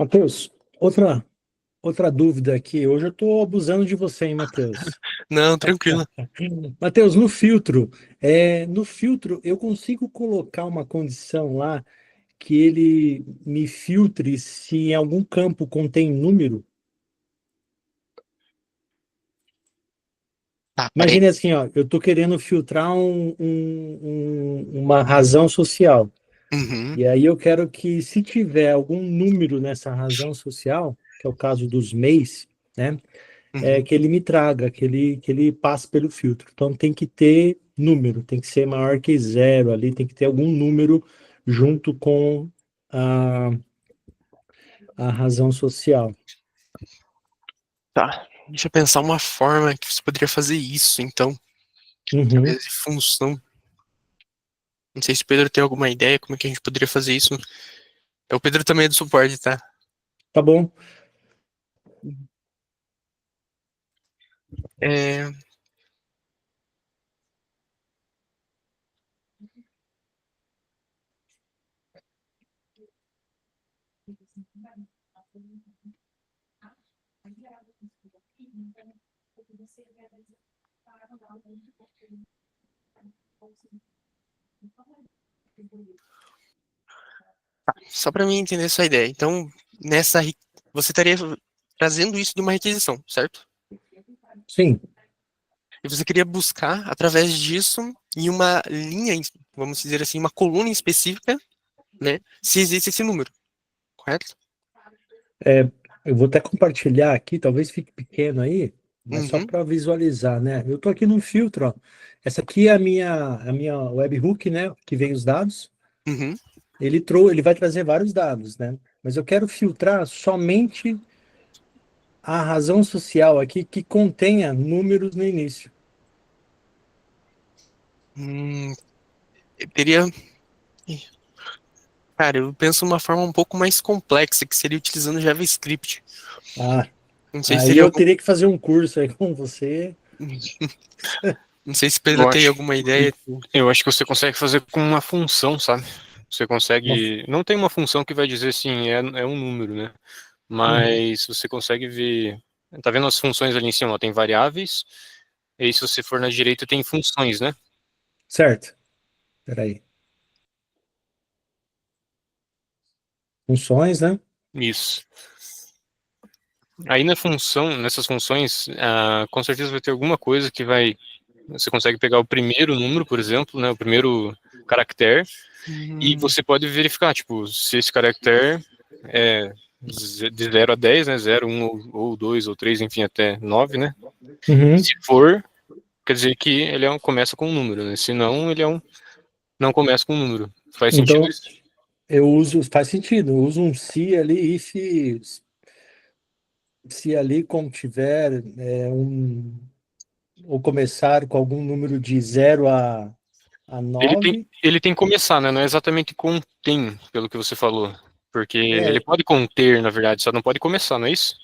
Speaker 1: Matheus, outra dúvida aqui. Hoje eu estou abusando de você, hein, Matheus?
Speaker 2: Não, tranquilo.
Speaker 1: Matheus, no filtro eu consigo colocar uma condição lá que ele me filtre se em algum campo contém número?
Speaker 2: Tá, peraí.
Speaker 1: Imagine assim, ó, eu estou querendo filtrar uma razão social.
Speaker 2: Uhum,
Speaker 1: E aí eu quero que, se tiver algum número nessa razão social, que é o caso dos MEIs, né,
Speaker 2: uhum.
Speaker 1: que ele me traga, que ele passe pelo filtro. Então tem que ter número, tem que ser maior que zero ali, tem que ter algum número junto com a, a razão social.
Speaker 2: Tá, deixa eu pensar uma forma que você poderia fazer isso, então.
Speaker 1: Uhum,
Speaker 2: Talvez de função. Não sei se o Pedro tem alguma ideia como é que a gente poderia fazer isso. O Pedro também é do suporte, tá?
Speaker 1: tá bom.
Speaker 2: É, só para mim entender essa ideia. Então, você estaria trazendo isso de uma requisição, certo?
Speaker 1: Sim,
Speaker 2: E você queria buscar, através disso, em uma linha, vamos dizer assim, uma coluna específica, né? Se existe esse número, correto?
Speaker 1: eu vou até compartilhar aqui, talvez fique pequeno aí, mas só
Speaker 2: Uhum,
Speaker 1: para visualizar, né? Eu estou aqui no filtro, ó. Essa aqui é a minha webhook, né? Que vem os dados.
Speaker 2: uhum.
Speaker 1: Ele vai trazer vários dados, né? Mas eu quero filtrar somente a razão social aqui que contenha números no início.
Speaker 2: Hum, eu teria. Cara, eu penso uma forma um pouco mais complexa, que seria utilizando JavaScript.
Speaker 1: Ah,
Speaker 2: Não sei se
Speaker 1: aí
Speaker 2: seria
Speaker 1: eu
Speaker 2: algum.
Speaker 1: teria que fazer um curso aí com você.
Speaker 2: Não sei se
Speaker 5: Eu
Speaker 2: Pedro tem
Speaker 5: acho,
Speaker 2: alguma ideia.
Speaker 5: eu acho que você consegue fazer com uma função, sabe? Você
Speaker 1: Uma-
Speaker 5: consegue. Não tem uma função que vai dizer assim, é um número, né?
Speaker 1: Uhum.
Speaker 5: Mas você consegue ver. Tá vendo as funções ali em cima? Ó, tem variáveis, e aí se você for na direita tem funções, né?
Speaker 1: Certo. Peraí. Funções, né?
Speaker 5: Isso. Aí nessas funções, com certeza vai ter alguma coisa que vai. Você consegue pegar o primeiro número, por exemplo, né? O primeiro caractere, e você pode verificar, tipo, se esse caractere é de 0 a 10, né? 0, 1 ou 2 ou 3, enfim, até 9, né?
Speaker 1: Uhum.
Speaker 5: Se for, quer dizer que ele começa com um número, né? Se não, ele não começa com um número. Faz sentido
Speaker 1: Então,
Speaker 5: isso?
Speaker 1: faz sentido, eu uso um se ali, e se ali contiver ou começar com algum número de 0 a
Speaker 5: Ele tem,
Speaker 1: 9,
Speaker 5: ele tem que começar, né? Não é exatamente contém, pelo que você falou. Porque ele
Speaker 1: é
Speaker 5: pode conter, na verdade, só não pode começar, não é isso?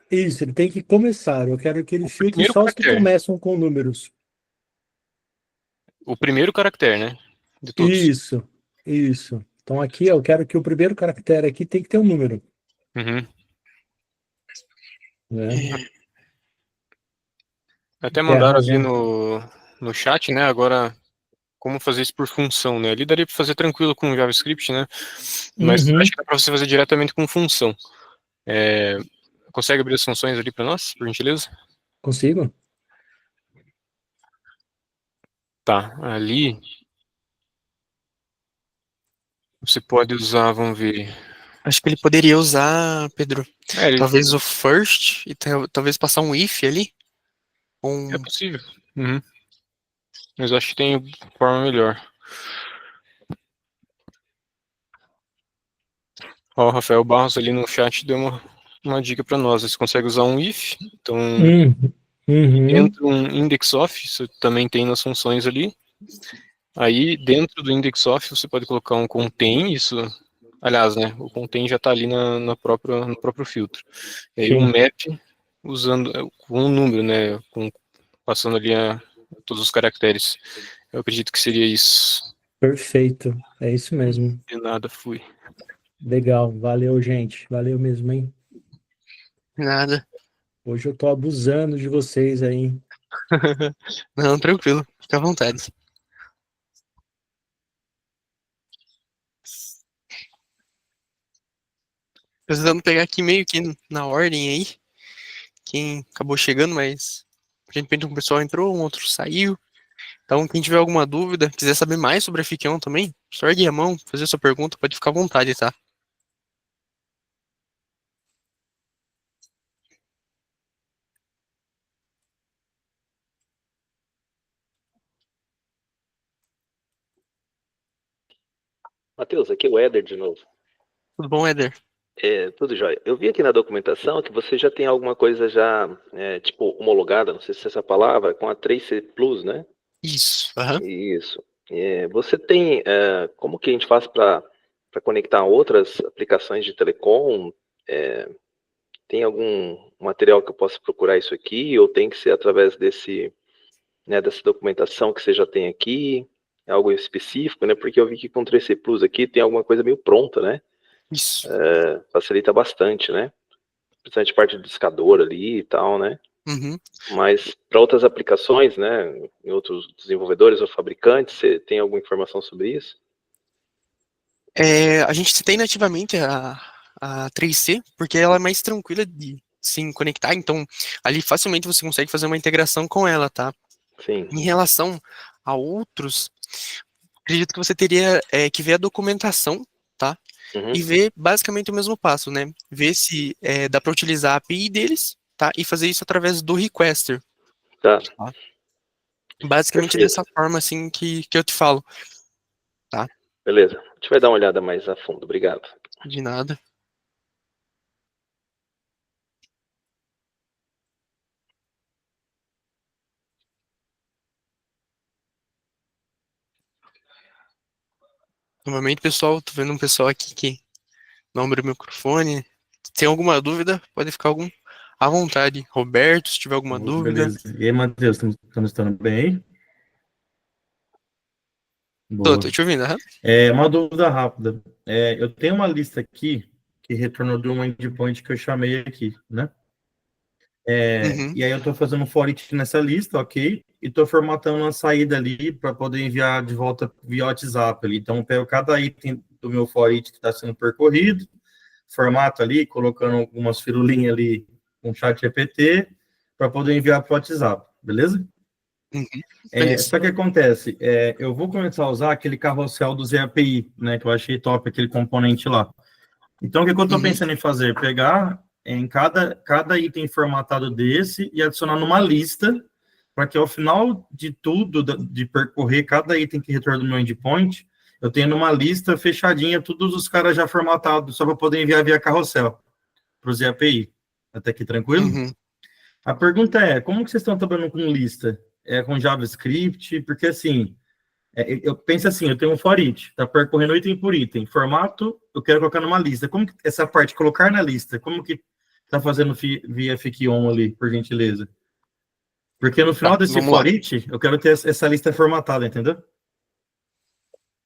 Speaker 1: isso, ele tem que começar. Eu quero que ele
Speaker 5: O
Speaker 1: filtre
Speaker 5: primeiro
Speaker 1: só os que
Speaker 5: caractere.
Speaker 1: começam com números.
Speaker 5: O primeiro caractere, né? De todos.
Speaker 1: Isso, isso. Então aqui eu quero que o primeiro caractere aqui tem que ter um número,
Speaker 5: Uhum.
Speaker 1: né?
Speaker 5: Até
Speaker 1: Que é a
Speaker 5: mandaram ali
Speaker 1: razão.
Speaker 5: no chat, né? Agora, como fazer isso por função, né? Ali daria para fazer tranquilo com JavaScript, né? Mas acho
Speaker 1: Uhum,
Speaker 5: que dá para você fazer diretamente com função. É, consegue abrir as funções ali para nós, por gentileza?
Speaker 1: consigo?
Speaker 5: Tá, ali você pode usar, vamos ver.
Speaker 2: Acho que ele poderia usar, Pedro,
Speaker 5: É,
Speaker 2: talvez o first e talvez passar um if ali.
Speaker 5: é
Speaker 2: Um...
Speaker 5: possível. Uhum. Mas eu acho que tem forma melhor. Ó, o Rafael Barros ali no chat deu uma dica para nós. Você consegue usar um if, então
Speaker 1: Uhum, uhum,
Speaker 5: dentro um index of, isso também tem nas funções ali. Aí dentro do index of você pode colocar um contain, isso, aliás, né, o contain já está ali no próprio filtro. E aí um
Speaker 1: sim,
Speaker 5: map usando com um número, né, passando ali todos os caracteres. Eu acredito que seria isso.
Speaker 1: perfeito. É isso mesmo.
Speaker 5: De nada, fui.
Speaker 1: Legal, valeu, gente. Valeu mesmo, hein?
Speaker 2: Nada.
Speaker 1: Hoje eu tô abusando de vocês aí.
Speaker 2: Não, tranquilo. Fica à vontade. Precisamos pegar aqui meio que na ordem aí. Quem acabou chegando, mas de repente um pessoal entrou, um outro saiu. Então, quem tiver alguma dúvida, quiser saber mais sobre a Fiquion também, só ergue a mão, fazer sua pergunta, pode ficar à vontade, tá?
Speaker 6: Matheus, aqui é o Éder de novo.
Speaker 2: Tudo bom, Éder?
Speaker 6: Tudo jóia. Eu vi aqui na documentação que você já tem alguma coisa já, tipo, homologada, não sei se é essa palavra, com a 3C Plus, né?
Speaker 2: Isso. Aham.
Speaker 6: Isso. Você tem, como que a gente faz para conectar outras aplicações de telecom? É, tem algum material que eu possa procurar isso aqui, ou tem que ser através dessa documentação que você já tem aqui? É algo específico, né? Porque eu vi que com o 3C Plus aqui tem alguma coisa meio pronta, né?
Speaker 2: Isso.
Speaker 6: Facilita bastante, né? Principalmente parte do discador ali e tal, né?
Speaker 2: Uhum.
Speaker 6: Mas para outras aplicações, né, em outros desenvolvedores ou fabricantes, você tem alguma informação sobre isso?
Speaker 2: A gente tem nativamente a 3C, porque ela é mais tranquila de se conectar, então ali facilmente você consegue fazer uma integração com ela, tá?
Speaker 6: Sim.
Speaker 2: Em relação a outros, acredito que você teria que ver a documentação, tá?
Speaker 6: Uhum.
Speaker 2: E ver basicamente o mesmo passo, né? Ver se dá para utilizar a API deles, tá? E fazer isso através do requester.
Speaker 6: Tá.
Speaker 2: Tá? Basicamente
Speaker 6: Perfeito.
Speaker 2: dessa forma, assim, que eu te falo, tá?
Speaker 6: Beleza. A gente vai dar uma olhada mais a fundo. Obrigado.
Speaker 2: De nada. Novamente, pessoal, tô vendo um pessoal aqui que não abriu o microfone. Se tem alguma dúvida, pode ficar à vontade. Roberto, se tiver alguma dúvida.
Speaker 8: Beleza. E aí, Matheus, estamos estando bem aí?
Speaker 2: Tô
Speaker 8: Boa.
Speaker 2: te ouvindo, aham.
Speaker 8: Uma dúvida rápida. Eu tenho uma lista aqui que retornou de um endpoint que eu chamei aqui, né?
Speaker 2: Uhum.
Speaker 8: E aí eu estou fazendo um for each nessa lista, ok? E estou formatando uma saída ali para poder enviar de volta via WhatsApp ali. Então, eu pego cada item do meu for each que está sendo percorrido, formato ali, colocando algumas firulinhas ali com o chat GPT para poder enviar para o WhatsApp, beleza?
Speaker 2: Uhum. Beleza.
Speaker 8: Só que acontece, eu vou começar a usar aquele carrossel do ZAPI, né, que eu achei top, aquele componente lá. Então, o que eu estou
Speaker 2: Uhum.
Speaker 8: pensando em fazer? Pegar em cada item formatado desse e adicionar numa lista, para que ao final de tudo, de percorrer cada item que retorna do meu endpoint, eu tenha numa lista fechadinha todos os caras já formatados, só para poder enviar via carrossel para o ZAPI. Até aqui tranquilo?
Speaker 2: Uhum.
Speaker 8: A pergunta é, como que vocês estão trabalhando com lista? Com JavaScript? Porque assim, eu penso assim, eu tenho um for each, tá percorrendo item por item. Formato, eu quero colocar numa lista. Como que essa parte, colocar na lista, como que tá fazendo via FIC-on ali, por gentileza? Porque no final
Speaker 2: Tá,
Speaker 8: desse
Speaker 2: vamos lá.
Speaker 8: for each, eu quero ter essa lista formatada, entendeu?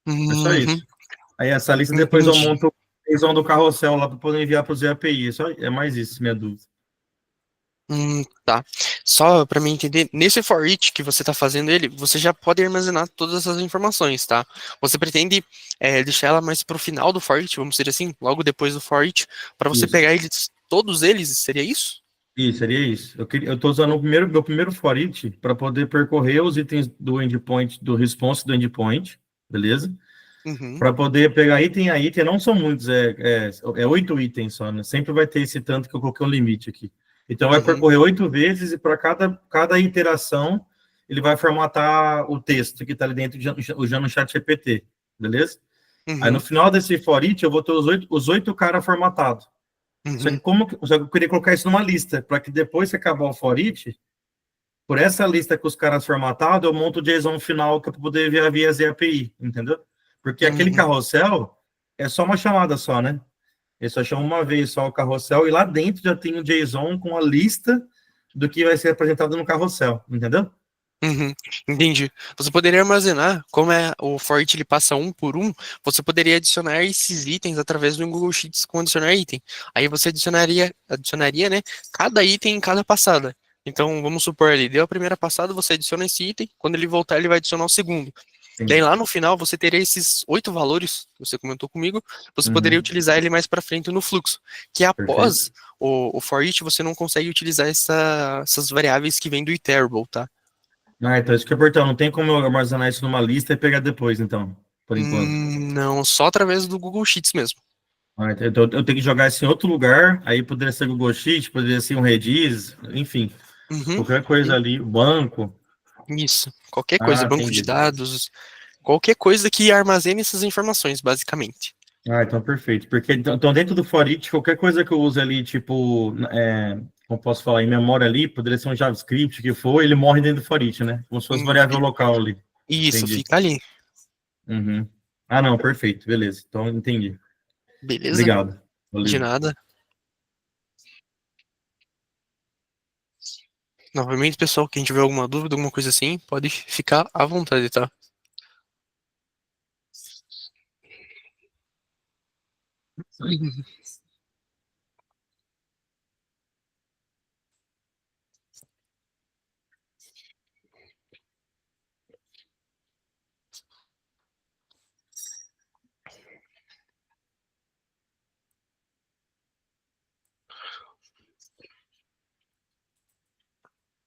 Speaker 8: É só
Speaker 2: Uhum.
Speaker 8: isso. Aí essa lista depois eu
Speaker 2: Entendi.
Speaker 8: monto a do carrossel lá para poder enviar para o ZAPI. É mais isso, minha dúvida.
Speaker 2: Tá. Só para mim entender, nesse for each que você está fazendo ele, você já pode armazenar todas essas informações, tá? Você pretende deixar ela mais para o final do for each, vamos dizer assim, logo depois do for each, para você
Speaker 8: Isso.
Speaker 2: pegar eles, todos eles, seria isso?
Speaker 8: Isso, seria isso. Eu estou usando meu primeiro for each para poder percorrer os itens do endpoint, do response do endpoint, beleza?
Speaker 2: Uhum.
Speaker 8: Para poder pegar item a item, não são muitos, é 8 itens só, né? Sempre vai ter esse tanto que eu coloquei um limite aqui. Então, vai
Speaker 2: Uhum.
Speaker 8: percorrer 8 vezes e para cada iteração, ele vai formatar o texto que está ali dentro, usando o chat GPT, beleza? Aí, no
Speaker 2: Uhum.
Speaker 8: final desse for each, eu vou ter os oito caras formatados.
Speaker 2: Uhum.
Speaker 8: Só que eu queria colocar isso numa lista, para que depois que acabar o for each, por essa lista com os caras formatados, eu monto o JSON final que eu poder enviar via ZAPI, entendeu? Porque aquele
Speaker 2: Uhum.
Speaker 8: carrossel é só uma chamada só, né? Ele só chama uma vez só o carrossel e lá dentro já tem o JSON com a lista do que vai ser apresentado no carrossel, entendeu?
Speaker 2: Uhum. Entendi. Você poderia armazenar, como o for each ele passa um por um, você poderia adicionar esses itens através do Google Sheets com adicionar item. Aí você adicionaria, né, cada item em cada passada. Então, vamos supor ali, deu a primeira passada, você adiciona esse item, quando ele voltar, ele vai adicionar o segundo. Daí
Speaker 8: Sim.
Speaker 2: lá no final você teria esses 8 valores que você comentou comigo, você poderia
Speaker 8: Uhum.
Speaker 2: utilizar ele mais para frente no fluxo. Que
Speaker 8: Perfeito.
Speaker 2: após o for each você não consegue utilizar essas variáveis que vêm do iterable, tá?
Speaker 8: Então isso que é importante. Não tem como eu armazenar isso numa lista e pegar depois, então, por enquanto.
Speaker 2: Não, só através do Google Sheets mesmo.
Speaker 8: Então eu tenho que jogar isso em outro lugar, aí poderia ser Google Sheet, poderia ser um Redis, enfim,
Speaker 2: Uhum,
Speaker 8: qualquer coisa
Speaker 2: uhum.
Speaker 8: ali, banco.
Speaker 2: Isso. Qualquer coisa, banco de
Speaker 8: Entendi.
Speaker 2: dados, qualquer coisa que armazene essas informações, basicamente.
Speaker 8: Então perfeito. Porque então dentro do for each, qualquer coisa que eu use ali, tipo, como posso falar, em memória ali, poderia ser um JavaScript que for, ele morre dentro do for each, né? Como se fosse
Speaker 2: Hum,
Speaker 8: variável local ali.
Speaker 2: Isso,
Speaker 8: Entendi.
Speaker 2: fica ali.
Speaker 8: Uhum. Não, perfeito, beleza. Então entendi.
Speaker 2: Beleza?
Speaker 8: Obrigado.
Speaker 2: De
Speaker 8: Valeu.
Speaker 2: nada. Novamente, pessoal, quem tiver alguma dúvida, alguma coisa assim, pode ficar à vontade, tá?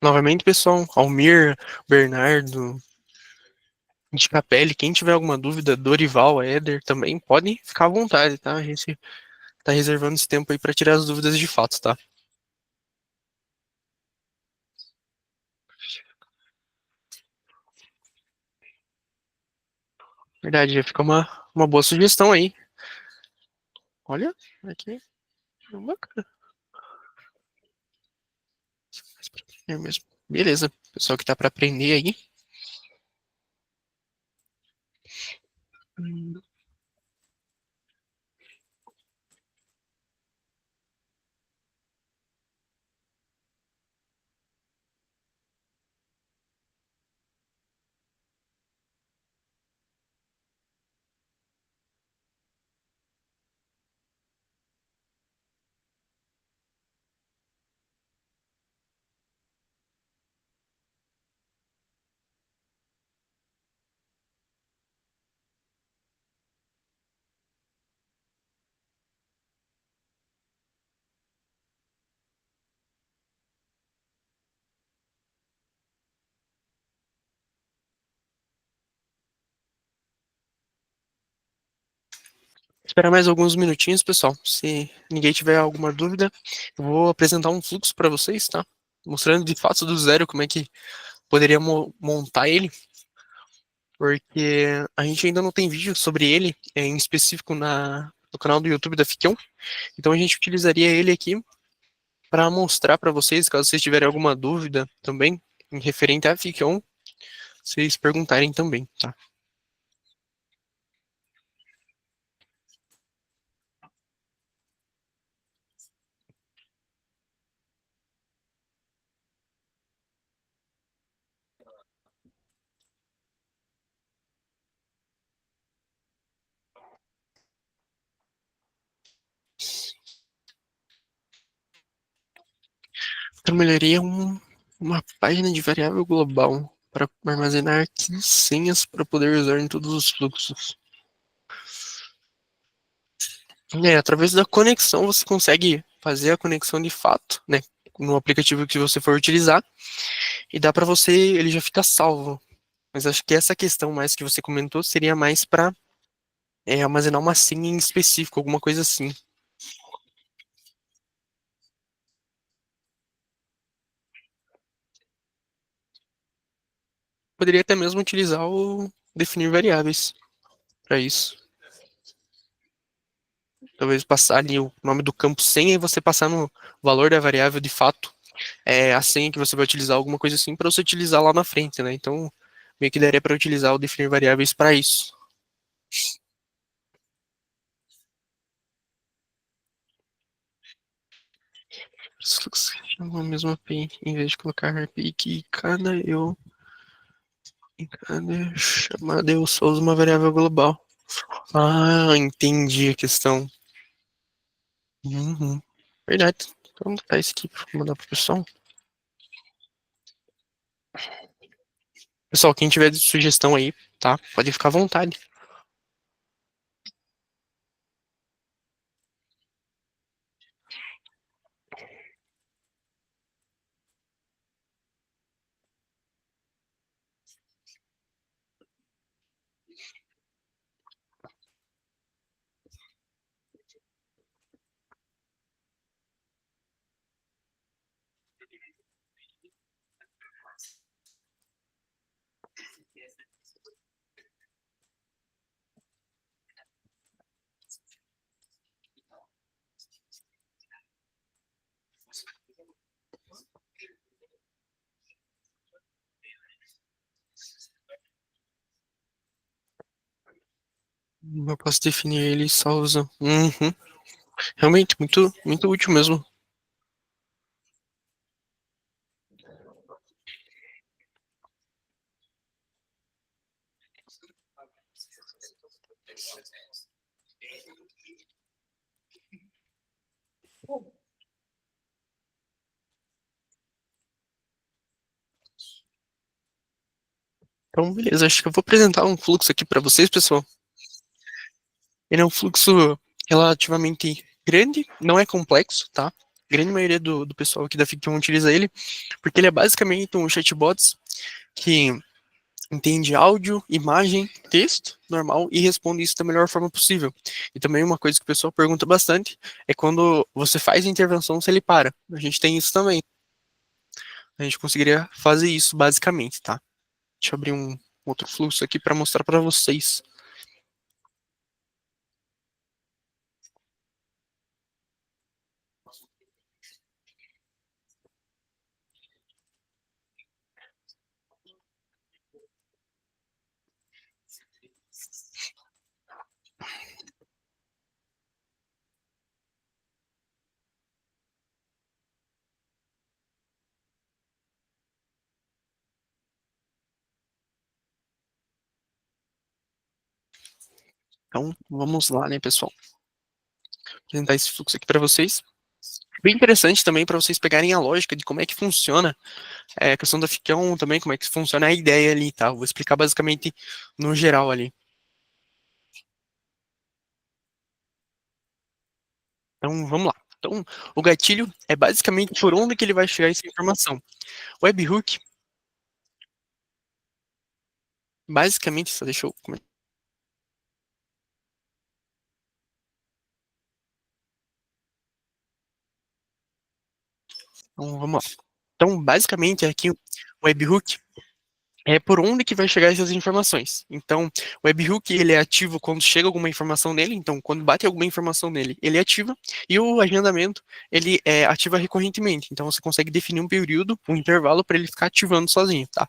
Speaker 2: Novamente, pessoal, Almir, Bernardo, de Capelli, quem tiver alguma dúvida, Dorival, Éder, também pode ficar à vontade, tá? A gente tá reservando esse tempo aí para tirar as dúvidas de fato, tá? Verdade, já fica uma boa sugestão aí. Olha, aqui, bacana. É mesmo. Beleza, pessoal que tá para aprender aí. Hum, esperar mais alguns minutinhos, pessoal. Se ninguém tiver alguma dúvida, eu vou apresentar um fluxo para vocês, tá? Mostrando de fato do zero como é que poderia montar ele, porque a gente ainda não tem vídeo sobre ele, em específico no canal do YouTube da Fiquion. Então a gente utilizaria ele aqui para mostrar para vocês, caso vocês tiverem alguma dúvida também, em referente à Fiquion, vocês perguntarem também, tá? Trabalharia uma página de variável global para armazenar keys, senhas para poder usar em todos os fluxos. Através da conexão você consegue fazer a conexão de fato, né, no aplicativo que você for utilizar, e dá para você, ele já fica salvo. Mas acho que essa questão mais que você comentou seria mais para armazenar uma senha em específico, alguma coisa assim. Poderia até mesmo utilizar o definir variáveis para isso. Talvez passar ali o nome do campo senha e você passar no valor da variável de fato, a senha que você vai utilizar, alguma coisa assim, para você utilizar lá na frente, né? Então, meio que daria para utilizar o definir variáveis para isso. A mesma API, em vez de colocar API que em cada chamada eu só uso uma variável global. Ah, entendi a questão. Uhum. Verdade. Então, tá isso aqui para mandar pro pessoal. Pessoal, quem tiver sugestão aí, tá? Pode ficar à vontade. Eu posso definir ele só usando. Uhum. Realmente, muito, muito útil mesmo. Então, beleza, acho que eu vou apresentar um fluxo aqui para vocês, pessoal. Ele é um fluxo relativamente grande, não é complexo, tá? A grande maioria do pessoal aqui da Ficton utiliza ele, porque ele é basicamente um chatbot que entende áudio, imagem, texto normal e responde isso da melhor forma possível. E também uma coisa que o pessoal pergunta bastante é quando você faz a intervenção, se ele para. A gente tem isso também. A gente conseguiria fazer isso basicamente, tá? Deixa eu abrir um outro fluxo aqui para mostrar para vocês. Então, vamos lá, né, pessoal? Vou apresentar esse fluxo aqui para vocês. Bem interessante também para vocês pegarem a lógica de como é que funciona a questão da ficção também, como é que funciona a ideia ali, tá? Vou explicar basicamente no geral ali. Então, vamos lá. Então, o gatilho é basicamente por onde que ele vai chegar essa informação. O webhook, basicamente, só deixa eu comentar. Então, vamos lá. Então, basicamente, aqui o webhook é por onde que vai chegar essas informações. Então, o webhook, ele é ativo quando chega alguma informação nele, então, quando bate alguma informação nele, ele ativa, e o agendamento, ele ativa recorrentemente, então você consegue definir um período, um intervalo, para ele ficar ativando sozinho, tá?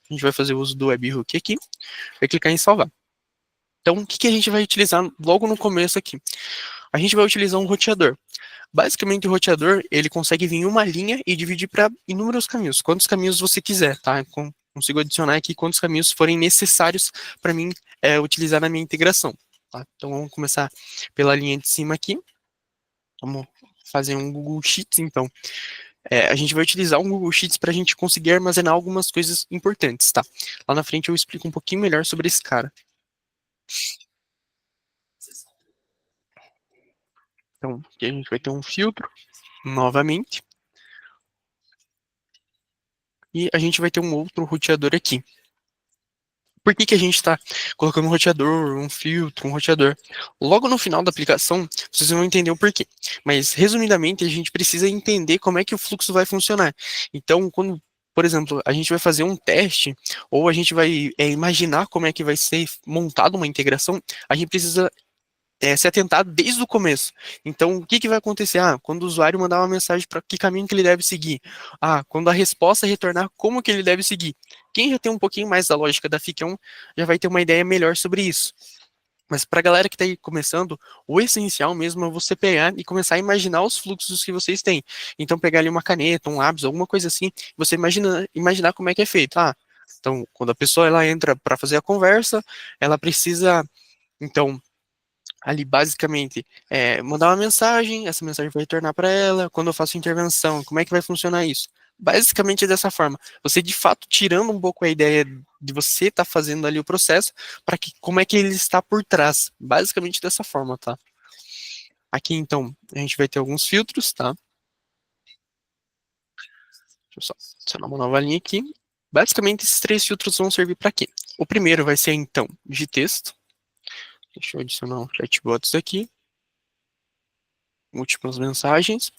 Speaker 2: A gente vai fazer o uso do webhook aqui, vai clicar em salvar. Então, o que a gente vai utilizar logo no começo aqui? A gente vai utilizar um roteador. Basicamente, o roteador, ele consegue vir em uma linha e dividir para inúmeros caminhos, quantos caminhos você quiser, tá? Consigo adicionar aqui quantos caminhos forem necessários para mim utilizar na minha integração. Tá? Então, vamos começar pela linha de cima aqui. Vamos fazer um Google Sheets, então. A gente vai utilizar um Google Sheets para a gente conseguir armazenar algumas coisas importantes, tá? Lá na frente eu explico um pouquinho melhor sobre esse cara. Então, aqui a gente vai ter um filtro, novamente. E a gente vai ter um outro roteador aqui. Por que a gente está colocando um roteador, um filtro, um roteador? Logo no final da aplicação, vocês vão entender o porquê. Mas, resumidamente, a gente precisa entender como é que o fluxo vai funcionar. Então, quando, por exemplo, a gente vai fazer um teste, ou a gente vai imaginar como é que vai ser montada uma integração, a gente precisa se atentar desde o começo. Então, o que vai acontecer? Quando o usuário mandar uma mensagem para que caminho que ele deve seguir. Quando a resposta retornar, como que ele deve seguir. Quem já tem um pouquinho mais da lógica da FIC1 já vai ter uma ideia melhor sobre isso. Mas para a galera que está aí começando, o essencial mesmo é você pegar e começar a imaginar os fluxos que vocês têm. Então, pegar ali uma caneta, um lápis, alguma coisa assim, você imaginar como é que é feito. Então, quando a pessoa ela entra para fazer a conversa, ela precisa, então, ali basicamente mandar uma mensagem, essa mensagem vai retornar para ela. Quando eu faço intervenção, como é que vai funcionar isso? Basicamente dessa forma, você de fato tirando um pouco a ideia de você estar fazendo ali o processo, para que como é que ele está por trás, basicamente dessa forma, tá? Aqui então, a gente vai ter alguns filtros, tá? Deixa eu só adicionar uma nova linha aqui. Basicamente esses 3 filtros vão servir para quê? O primeiro vai ser então de texto. Deixa eu adicionar um chatbots aqui. Múltiplas mensagens.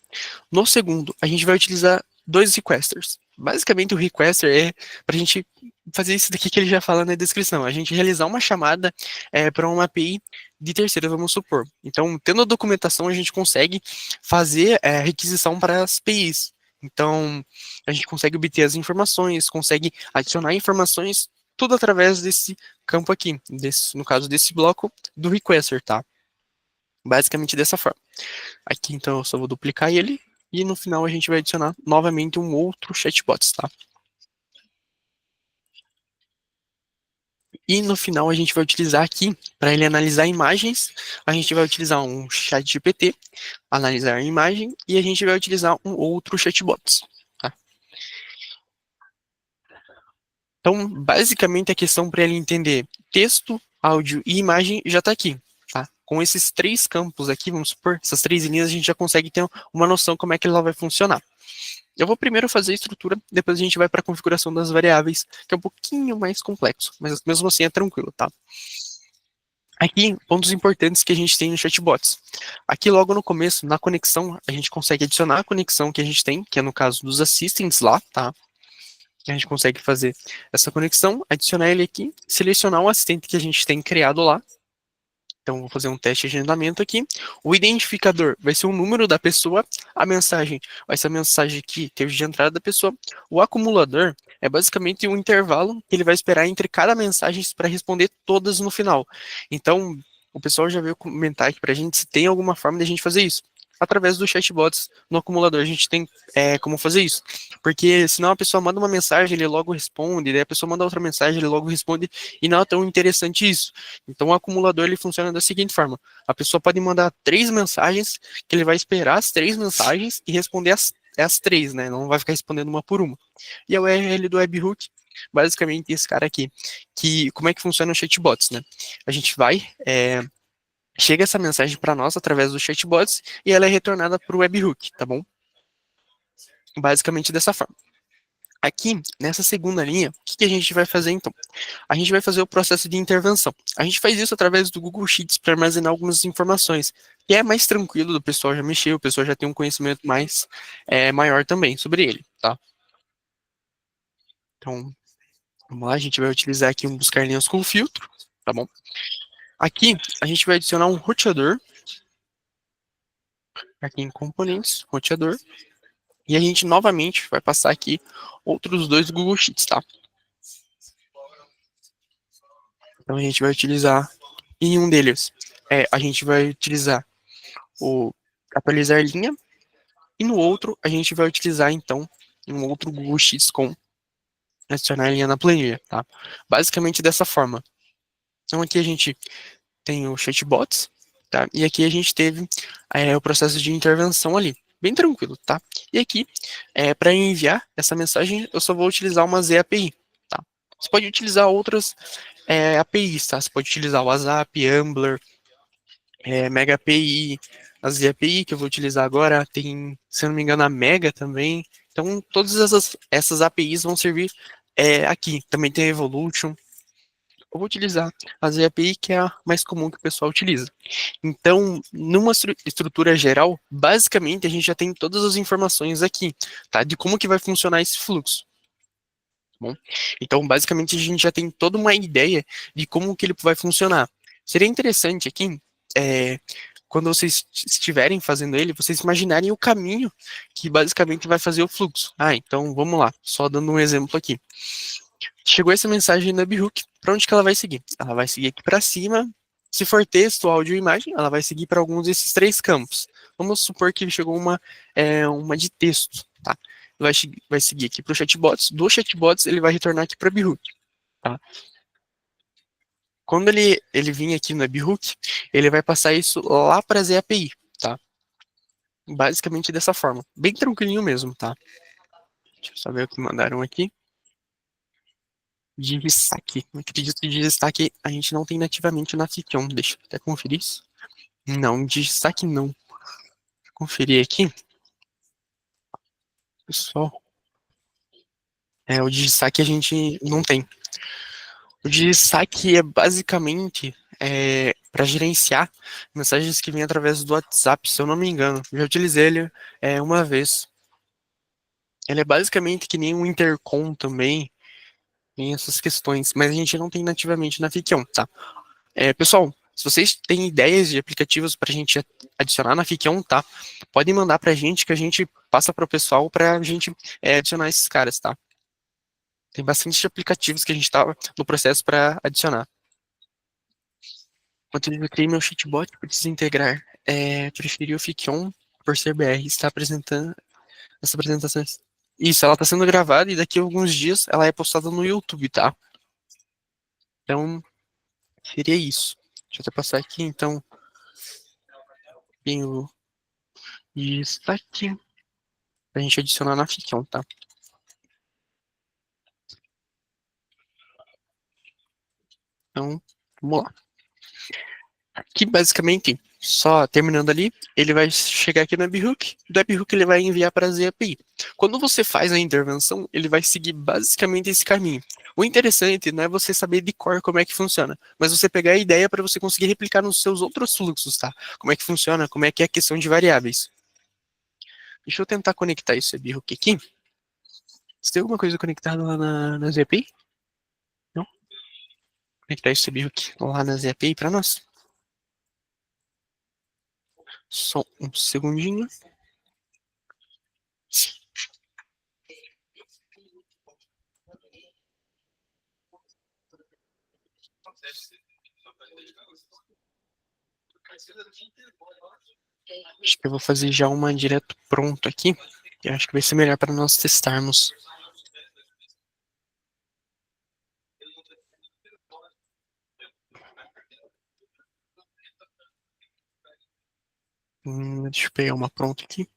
Speaker 2: No segundo, a gente vai utilizar 2 requesters. Basicamente, o requester é para a gente fazer isso daqui que ele já fala na descrição. A gente realizar uma chamada para uma API de terceira, vamos supor. Então, tendo a documentação, a gente consegue fazer requisição para as APIs. Então, a gente consegue obter as informações, consegue adicionar informações, tudo através desse campo aqui, no caso desse bloco do requester, tá? Basicamente dessa forma. Aqui, então, eu só vou duplicar ele, e no final a gente vai adicionar novamente um outro chatbot, tá? E no final a gente vai utilizar aqui, para ele analisar imagens, a gente vai utilizar um ChatGPT, analisar a imagem, e a gente vai utilizar um outro chatbot, tá? Então, basicamente, a questão para ele entender texto, áudio e imagem já está aqui, tá? Com esses 3 campos aqui, vamos supor, essas 3 linhas, a gente já consegue ter uma noção como é que ela vai funcionar. Eu vou primeiro fazer a estrutura, depois a gente vai para a configuração das variáveis, que é um pouquinho mais complexo, mas mesmo assim é tranquilo, tá? Aqui, pontos importantes que a gente tem no chatbots. Aqui logo no começo, na conexão, a gente consegue adicionar a conexão que a gente tem, que é no caso dos assistants lá, tá? Que a gente consegue fazer essa conexão, adicionar ele aqui, selecionar o assistente que a gente tem criado lá. Então, vou fazer um teste de agendamento aqui. O identificador vai ser o número da pessoa. A mensagem vai ser a mensagem aqui, teve de entrada da pessoa. O acumulador é basicamente um intervalo que ele vai esperar entre cada mensagem para responder todas no final. Então, o pessoal já veio comentar aqui para a gente se tem alguma forma de a gente fazer isso. Através do chatbots no acumulador, a gente tem como fazer isso. Porque senão a pessoa manda uma mensagem, ele logo responde, daí a pessoa manda outra mensagem, ele logo responde, e não é tão interessante isso. Então o acumulador ele funciona da seguinte forma: a pessoa pode mandar 3 mensagens, que ele vai esperar as 3 mensagens e responder as 3, né? Não vai ficar respondendo uma por uma. E é o URL do webhook, basicamente esse cara aqui. Que, como é que funciona o chatbots, né? A gente vai... chega essa mensagem para nós através do chatbots e ela é retornada para o webhook, tá bom? Basicamente dessa forma. Aqui, nessa segunda linha, o que a gente vai fazer então? A gente vai fazer o processo de intervenção. A gente faz isso através do Google Sheets para armazenar algumas informações. que é mais tranquilo do pessoal já mexer, o pessoal já tem um conhecimento mais maior também sobre ele, tá? Então, vamos lá, a gente vai utilizar aqui um buscar linhas com filtro, tá bom? Aqui, a gente vai adicionar um roteador, aqui em componentes, roteador, e a gente novamente vai passar aqui outros dois Google Sheets, tá? Então, a gente vai utilizar, em um deles, a gente vai utilizar o atualizar linha, e no outro, a gente vai utilizar, então, um outro Google Sheets com adicionar linha na planilha, tá? Basicamente dessa forma. Então, aqui a gente tem o chatbots, tá? E aqui a gente teve o processo de intervenção ali, bem tranquilo, tá? E aqui, para enviar essa mensagem, eu só vou utilizar uma ZAPI, tá? Você pode utilizar outras APIs, tá? Você pode utilizar o WhatsApp, Ambler, Mega API, a ZAPI que eu vou utilizar agora, tem, se eu não me engano, a Mega também. Então, todas essas APIs vão servir aqui. Também tem a Evolution. Eu vou utilizar a ZAPI, que é a mais comum que o pessoal utiliza. Então, numa estrutura geral, basicamente, a gente já tem todas as informações aqui, tá? De como que vai funcionar esse fluxo. Bom, então, basicamente, a gente já tem toda uma ideia de como que ele vai funcionar. Seria interessante aqui, quando vocês estiverem fazendo ele, vocês imaginarem o caminho que basicamente vai fazer o fluxo. Então, vamos lá, só dando um exemplo aqui. Chegou essa mensagem na webhook, para onde que ela vai seguir? Ela vai seguir aqui para cima. Se for texto, áudio e imagem, ela vai seguir para alguns desses três campos. Vamos supor que chegou uma de texto, tá? Vai seguir aqui para o chatbots. Do chatbots, ele vai retornar aqui para a webhook, tá? Quando ele vir aqui no webhook, ele vai passar isso lá para a ZAPI, tá? Basicamente dessa forma. Bem tranquilinho mesmo, tá? Deixa eu só ver o que mandaram aqui. De destaque. Eu acredito que de destaque a gente não tem nativamente na Ficon. Deixa eu até conferir isso. Não, de destaque não. Vou conferir aqui. Pessoal. O de destaque a gente não tem. O de destaque é basicamente para gerenciar mensagens que vêm através do WhatsApp, se eu não me engano. Já utilizei ele uma vez. Ele é basicamente que nem um intercom também. Tem essas questões, mas a gente não tem nativamente na Ficon, tá? Pessoal, se vocês têm ideias de aplicativos para a gente adicionar na Ficon, tá? Podem mandar para a gente que a gente passa para o pessoal para a gente adicionar esses caras, tá? Tem bastante aplicativos que a gente está no processo para adicionar. Enquanto eu criei meu chatbot, preciso integrar. Preferi o Ficon por ser BR, está apresentando essa apresentação. Isso, ela está sendo gravada e daqui a alguns dias ela é postada no YouTube, tá? Então, seria isso. Deixa eu até passar aqui, então. Tem o destaque pra gente adicionar na Ficon, tá? Então, vamos lá. Aqui, basicamente, só terminando ali, ele vai chegar aqui no webhook, do webhook ele vai enviar para a ZAPI. Quando você faz a intervenção, ele vai seguir basicamente esse caminho. O interessante não é você saber de cor como é que funciona, mas você pegar a ideia para você conseguir replicar nos seus outros fluxos, tá? Como é que funciona, como é que é a questão de variáveis. Deixa eu tentar conectar esse webhook aqui. Você tem alguma coisa conectada lá na ZAPI? Não? Conectar esse webhook lá na ZAPI para nós. Só um segundinho. Acho que eu vou fazer já uma direto pronto aqui. Eu acho que vai ser melhor para nós testarmos. Deixa eu pegar uma pronta aqui.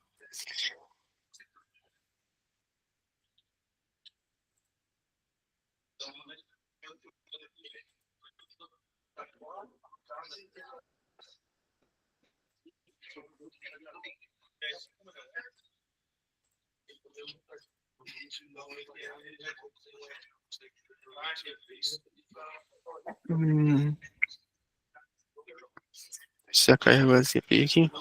Speaker 2: Se já carregou a CPI aqui.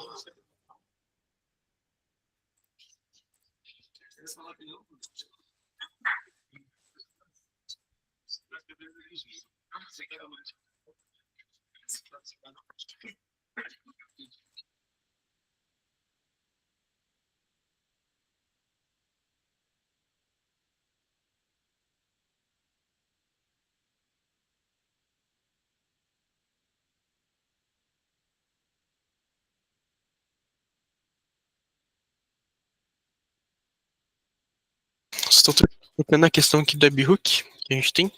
Speaker 2: Estou tocando a questão aqui do webhook que a gente tem.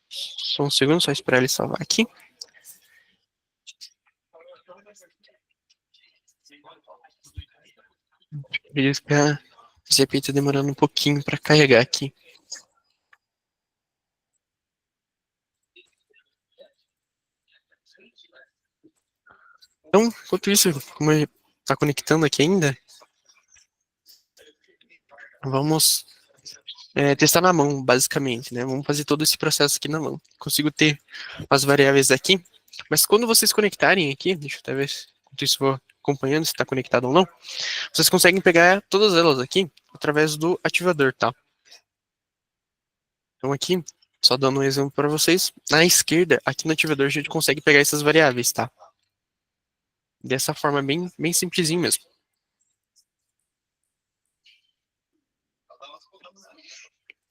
Speaker 2: Só um segundo, só esperar ele salvar aqui. Acredito que a CPI está demorando um pouquinho para carregar aqui. Então, enquanto isso, como ele está conectando aqui ainda, vamos testar na mão, basicamente, né? Vamos fazer todo esse processo aqui na mão. Consigo ter as variáveis aqui, mas quando vocês conectarem aqui, deixa eu até ver se enquanto isso vou acompanhando se está conectado ou não, vocês conseguem pegar todas elas aqui através do ativador, tá? Então aqui, só dando um exemplo para vocês, na esquerda, aqui no ativador, a gente consegue pegar essas variáveis, tá? Dessa forma, bem simplesinho mesmo.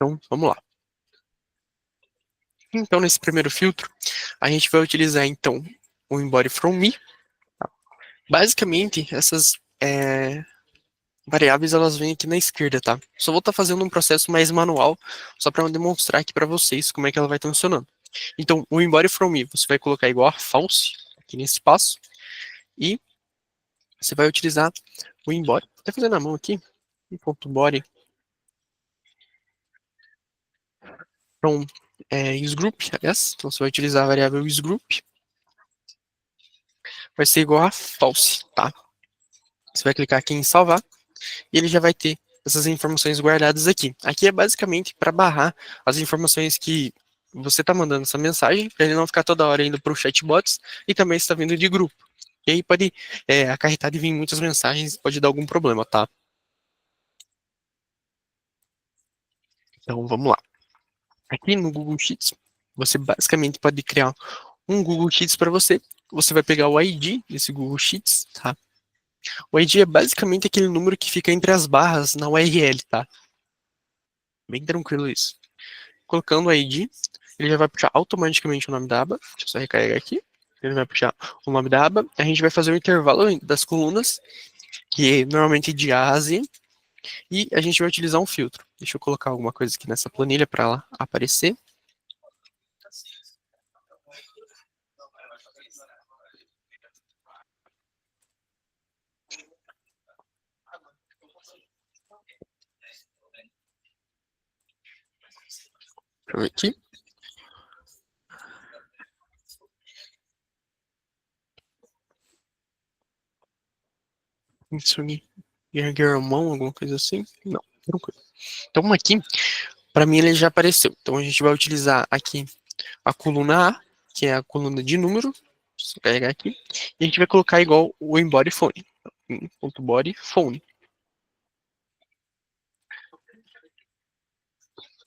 Speaker 2: Então, vamos lá. Então, nesse primeiro filtro, a gente vai utilizar, então, o embody from me. Tá? Basicamente, essas variáveis, elas vêm aqui na esquerda, tá? Só vou estar fazendo um processo mais manual, só para demonstrar aqui para vocês como é que ela vai estar funcionando. Então, o embody from me, você vai colocar igual a false, aqui nesse espaço, e você vai utilizar o embody. Vou até fazer na mão aqui, .body from isGroup, aliás. Então, você vai utilizar a variável isGroup. Vai ser igual a false, tá? Você vai clicar aqui em salvar, e ele já vai ter essas informações guardadas aqui. Aqui é basicamente para barrar as informações que você está mandando essa mensagem, para ele não ficar toda hora indo para o chatbots, e também está vindo de grupo. E aí pode acarretar de vir muitas mensagens, pode dar algum problema, tá? Então, vamos lá. Aqui no Google Sheets, você basicamente pode criar um Google Sheets para você. Você vai pegar o ID desse Google Sheets, tá? O ID é basicamente aquele número que fica entre as barras na URL, tá? Bem tranquilo isso. Colocando o ID, ele já vai puxar automaticamente o nome da aba. Deixa eu só recarregar aqui. Ele vai puxar o nome da aba. A gente vai fazer o intervalo das colunas, que é normalmente de A a Z. E a gente vai utilizar um filtro. Deixa eu colocar alguma coisa aqui nessa planilha para ela aparecer. Deixa eu ver aqui. Isso aqui. Erguer a mão, alguma coisa assim? Não, tranquilo. Então aqui, para mim ele já apareceu. Então a gente vai utilizar aqui a coluna A, que é a coluna de número. Deixa eu carregar aqui. E a gente vai colocar igual o embody phone. Ponto body phone.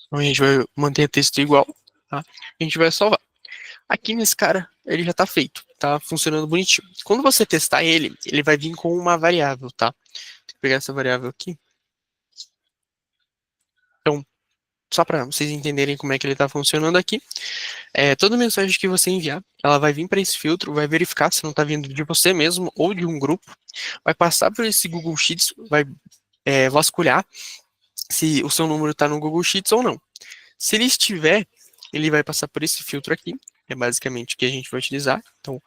Speaker 2: Então a gente vai manter o texto igual, tá? A gente vai salvar. Aqui nesse cara, ele já está feito, tá funcionando bonitinho. Quando você testar ele, ele vai vir com uma variável, tá? Tem que pegar essa variável aqui. Então, só para vocês entenderem como é que ele está funcionando aqui, toda mensagem que você enviar, ela vai vir para esse filtro, vai verificar se não está vindo de você mesmo ou de um grupo, vai passar por esse Google Sheets, vai vasculhar se o seu número está no Google Sheets ou não. Se ele estiver, ele vai passar por esse filtro aqui, é basicamente o que a gente vai utilizar. Então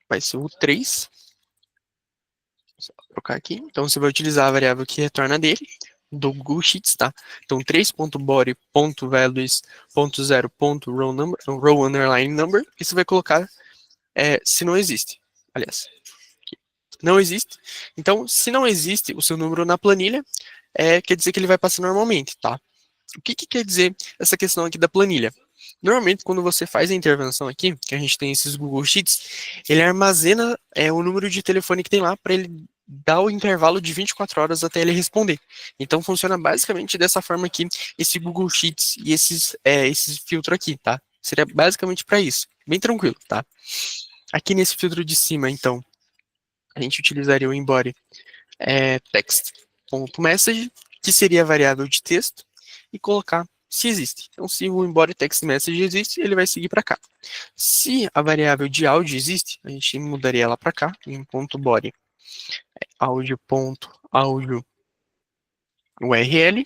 Speaker 2: vai ser o 3. Vou trocar aqui. Então você vai utilizar a variável que retorna dele, do Google Sheets, tá? Então 3.body.values.0.row underline number, e você vai colocar se não existe. Aliás, não existe. Então, se não existe o seu número na planilha, quer dizer que ele vai passar normalmente, tá? O que quer dizer essa questão aqui da planilha? Normalmente, quando você faz a intervenção aqui, que a gente tem esses Google Sheets, ele armazena o número de telefone que tem lá para ele dar o intervalo de 24 horas até ele responder. Então, funciona basicamente dessa forma aqui, esse Google Sheets e esses filtros aqui, tá? Seria basicamente para isso. Bem tranquilo, tá? Aqui nesse filtro de cima, então, a gente utilizaria o embody text.message, que seria a variável de texto, e colocar se existe. Então, se o embody text message existe, ele vai seguir para cá. Se a variável de áudio existe, a gente mudaria ela para cá, em .body áudio.áudio URL,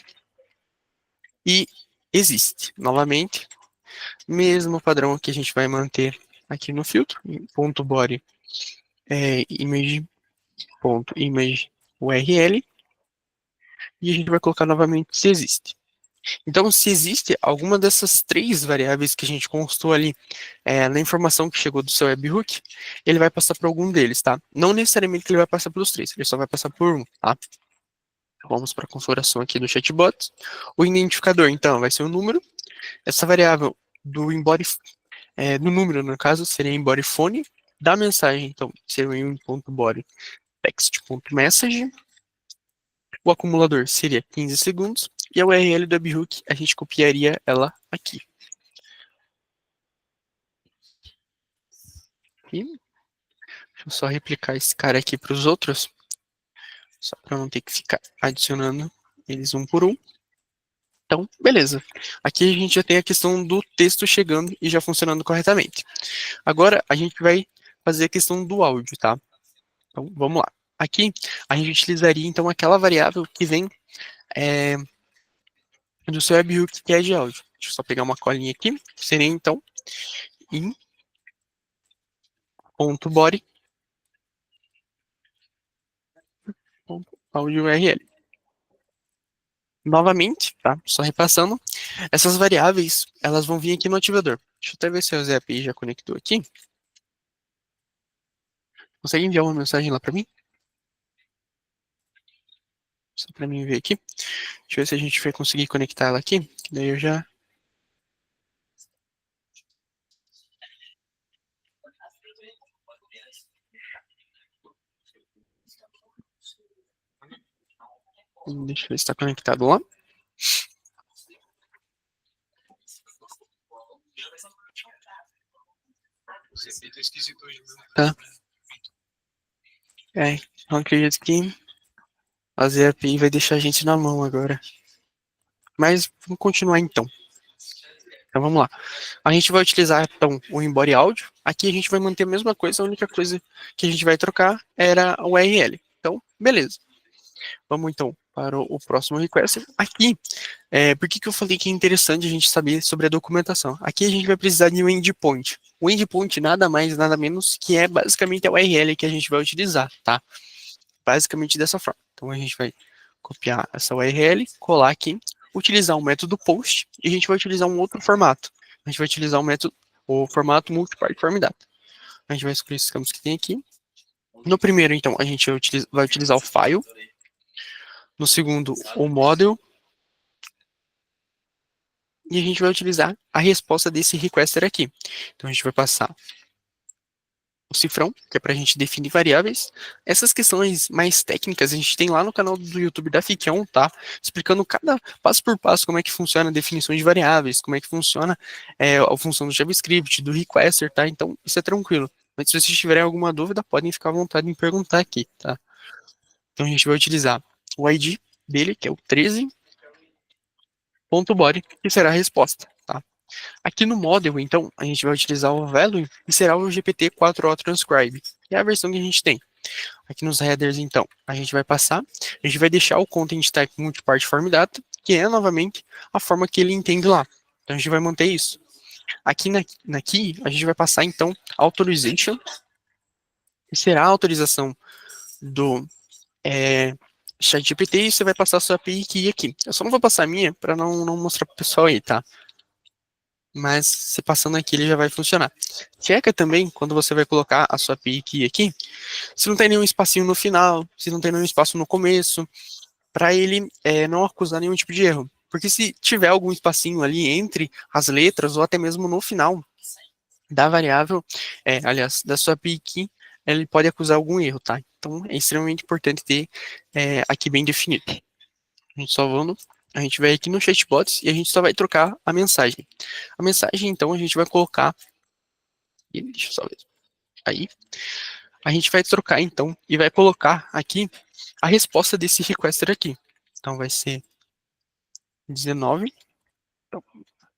Speaker 2: e existe. Novamente, mesmo padrão que a gente vai manter aqui no filtro, em .body image.image URL, e a gente vai colocar novamente se existe. Então, se existe alguma dessas 3 variáveis que a gente constou ali na informação que chegou do seu webhook, ele vai passar por algum deles, tá? Não necessariamente ele vai passar pelos 3, ele só vai passar por um, tá? Vamos para a configuração aqui do chatbot. O identificador, então, vai ser o número. Essa variável do embody, do número, no caso, seria embody phone. Da mensagem, então, seria um .body text.message. O acumulador seria 15 segundos. E a URL do webhook, a gente copiaria ela aqui. E deixa eu só replicar esse cara aqui para os outros. Só para não ter que ficar adicionando eles um por um. Então, beleza. Aqui a gente já tem a questão do texto chegando e já funcionando corretamente. Agora, a gente vai fazer a questão do áudio, tá? Então, vamos lá. Aqui, a gente utilizaria, então, aquela variável que vem do seu webhook, que é de áudio. Deixa eu só pegar uma colinha aqui. Seria, então, in.body áudio URL. Novamente, tá? Só repassando. Essas variáveis, elas vão vir aqui no ativador. Deixa eu até ver se a API já conectou aqui. Consegue enviar uma mensagem lá para mim? Só para mim ver aqui. Deixa eu ver se a gente vai conseguir conectar ela aqui. Que daí eu já... Deixa eu ver se está conectado lá. Tá. Não acredito que a API vai deixar a gente na mão agora. Mas vamos continuar então. Então vamos lá. A gente vai utilizar então o embody áudio. Aqui a gente vai manter a mesma coisa, a única coisa que a gente vai trocar era o URL. Então, beleza. Vamos então para o próximo request. Aqui, por que eu falei que é interessante a gente saber sobre a documentação? Aqui a gente vai precisar de um endpoint. O endpoint nada mais, nada menos que é basicamente a URL que a gente vai utilizar, tá? Basicamente dessa forma. Então a gente vai copiar essa URL, colar aqui, utilizar o método post e a gente vai utilizar um outro formato. A gente vai utilizar o formato multipart form data. A gente vai escolher esses campos que tem aqui. No primeiro, então, a gente vai utilizar o file. No segundo, o model. E a gente vai utilizar a resposta desse requester aqui. Então a gente vai passar o cifrão, que é para a gente definir variáveis. Essas questões mais técnicas a gente tem lá no canal do YouTube da Fiquion, tá? Explicando cada passo por passo como é que funciona a definição de variáveis, como é que funciona a função do JavaScript, do requester, tá? Então isso é tranquilo. Mas se vocês tiverem alguma dúvida, podem ficar à vontade em perguntar aqui, tá? Então a gente vai utilizar o ID dele, que é o 13.body, que será a resposta, tá? Aqui no model, então, a gente vai utilizar o value, que será o GPT-4o Transcribe, que é a versão que a gente tem. Aqui nos headers, então, a gente vai passar, a gente vai deixar o content type multipart form data, que é, novamente, a forma que ele entende lá. Então, a gente vai manter isso. Aqui na key, a gente vai passar, então, authorization, que será a autorização do ChatGPT, e você vai passar a sua API key aqui. Eu só não vou passar a minha, para não mostrar para o pessoal aí, tá? Mas você passando aqui, ele já vai funcionar. Checa também, quando você vai colocar a sua API key aqui, se não tem nenhum espacinho no final, se não tem nenhum espaço no começo, para ele não acusar nenhum tipo de erro. Porque se tiver algum espacinho ali entre as letras, ou até mesmo no final da variável, aliás, da sua API key, ele pode acusar algum erro, tá? Então, é extremamente importante ter aqui bem definido. A gente salvando, a gente vai aqui no chatbots e a gente só vai trocar a mensagem. A mensagem, então, a gente vai colocar... Deixa eu só ver. Aí, a gente vai trocar, então, e vai colocar aqui a resposta desse requester aqui. Então, vai ser 19. Então,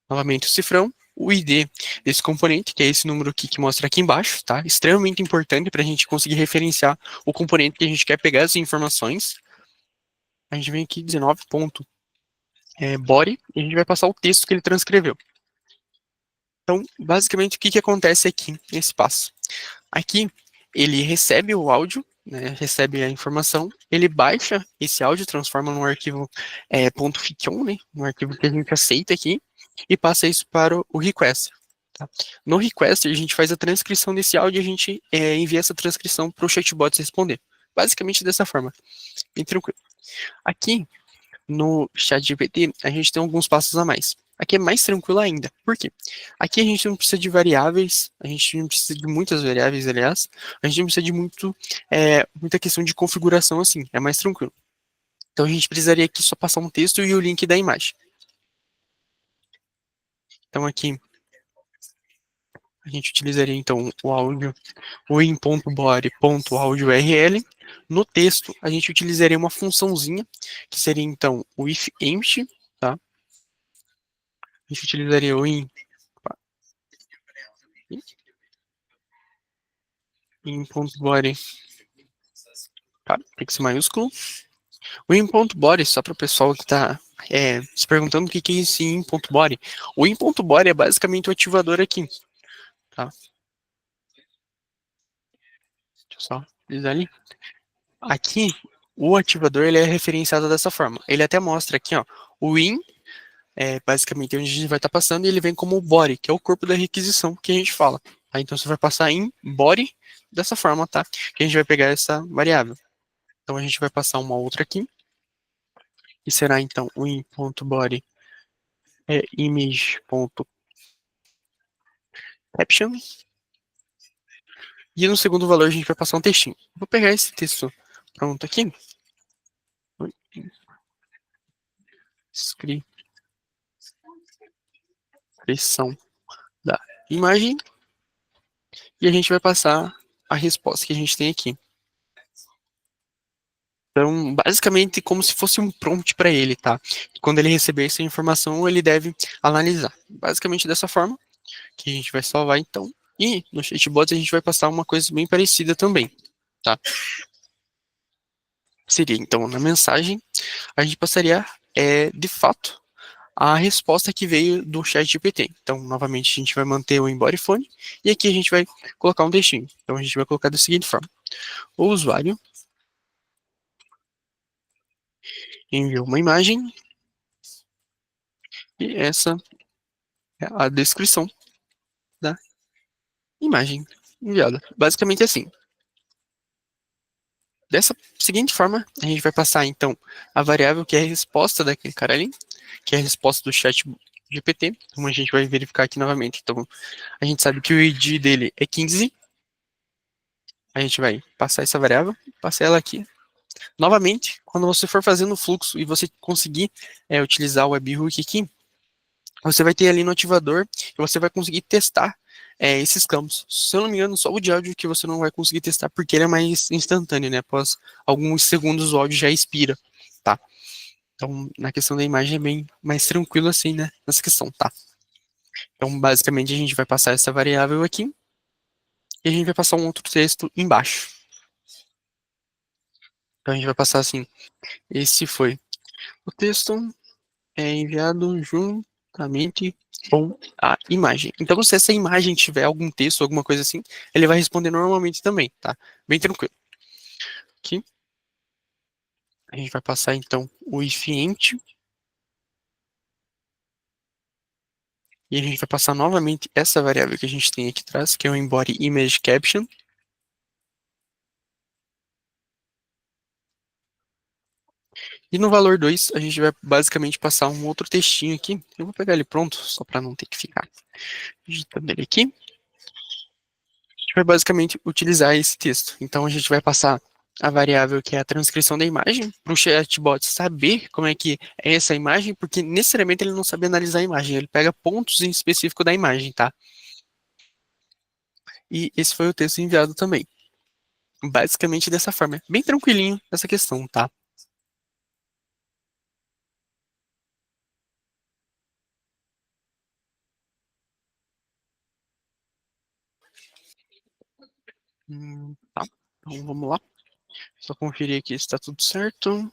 Speaker 2: novamente o cifrão. O ID desse componente, que é esse número aqui que mostra aqui embaixo, tá? Extremamente importante para a gente conseguir referenciar o componente que a gente quer pegar as informações. A gente vem aqui, 19. Body, e a gente vai passar o texto que ele transcreveu. Então, basicamente, o que acontece aqui nesse passo? Aqui, ele recebe o áudio, né, recebe a informação, ele baixa esse áudio, transforma num arquivo .fiction, né, um arquivo que a gente aceita aqui, e passa isso para o requester. Tá? No requester, a gente faz a transcrição desse áudio e a gente envia essa transcrição para o chatbot responder. Basicamente dessa forma, bem tranquilo. Aqui, no ChatGPT, a gente tem alguns passos a mais. Aqui é mais tranquilo ainda. Por quê? Aqui a gente não precisa de variáveis, a gente não precisa de muitas variáveis, aliás, a gente não precisa de muita questão de configuração assim, é mais tranquilo. Então a gente precisaria aqui só passar um texto e o link da imagem. Então aqui a gente utilizaria então o áudio, o in.body.audiourl. No texto, a gente utilizaria uma funçãozinha, que seria então o if_empty, tá? A gente utilizaria o in.body, tá? Tem que ser maiúsculo. O in.body, só para o pessoal que está se perguntando o que é esse in.body. O in.body é basicamente o ativador aqui, tá? Deixa eu só deslizar ali. Aqui, o ativador ele é referenciado dessa forma. Ele até mostra aqui, ó, o in, basicamente onde a gente vai estar passando, e ele vem como o body, que é o corpo da requisição que a gente fala. Tá? Então você vai passar in body dessa forma, tá? Que a gente vai pegar essa variável. Então a gente vai passar uma outra aqui, que será então o in.body image.caption. E no segundo valor a gente vai passar um textinho. Vou pegar esse texto pronto aqui. Descrição da imagem. E a gente vai passar a resposta que a gente tem aqui. Então, basicamente, como se fosse um prompt para ele, tá? Quando ele receber essa informação, ele deve analisar. Basicamente dessa forma, que a gente vai salvar, então. E no chatbot a gente vai passar uma coisa bem parecida também, tá? Seria, então, na mensagem, a gente passaria, de fato, a resposta que veio do ChatGPT. Então, novamente, a gente vai manter o embody_phone e aqui a gente vai colocar um textinho. Então, a gente vai colocar da seguinte forma. O usuário enviou uma imagem e essa é a descrição da imagem enviada. Basicamente assim. Dessa seguinte forma, a gente vai passar, então, a variável que é a resposta daquele cara ali, que é a resposta do chat GPT, como a gente vai verificar aqui novamente. Então, a gente sabe que o ID dele é 15, a gente vai passar essa variável, passar ela aqui. Novamente, quando você for fazendo o fluxo e você conseguir utilizar o webhook aqui, você vai ter ali no ativador e você vai conseguir testar esses campos. Se eu não me engano, só o de áudio que você não vai conseguir testar, porque ele é mais instantâneo, né? Após alguns segundos o áudio já expira, tá? Então, na questão da imagem é bem mais tranquilo assim, né? Nessa questão, tá? Então, basicamente, a gente vai passar essa variável aqui e a gente vai passar um outro texto embaixo. Então, a gente vai passar assim, esse foi o texto enviado juntamente com a imagem. Então, se essa imagem tiver algum texto, alguma coisa assim, ele vai responder normalmente também, tá? Bem tranquilo. Aqui. A gente vai passar, então, o if_empty. E a gente vai passar novamente essa variável que a gente tem aqui atrás, que é o embody image caption. E no valor 2, a gente vai basicamente passar um outro textinho aqui. Eu vou pegar ele pronto, só para não ter que ficar digitando ele aqui. A gente vai basicamente utilizar esse texto. Então, a gente vai passar a variável que é a transcrição da imagem, para o chatbot saber como é que é essa imagem, porque necessariamente ele não sabe analisar a imagem, ele pega pontos em específico da imagem, tá? E esse foi o texto enviado também. Basicamente dessa forma. É bem tranquilinho essa questão, tá? Tá. Então vamos lá. Só conferir aqui se está tudo certo.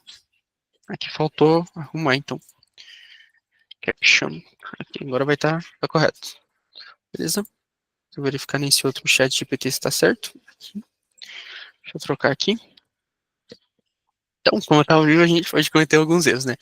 Speaker 2: Aqui faltou arrumar, então. Caption. Aqui agora vai estar correto. Beleza? Vou verificar nesse outro chat GPT se está certo. Aqui. Deixa eu trocar aqui. Então, como está ao vivo, a gente pode cometer alguns erros, né?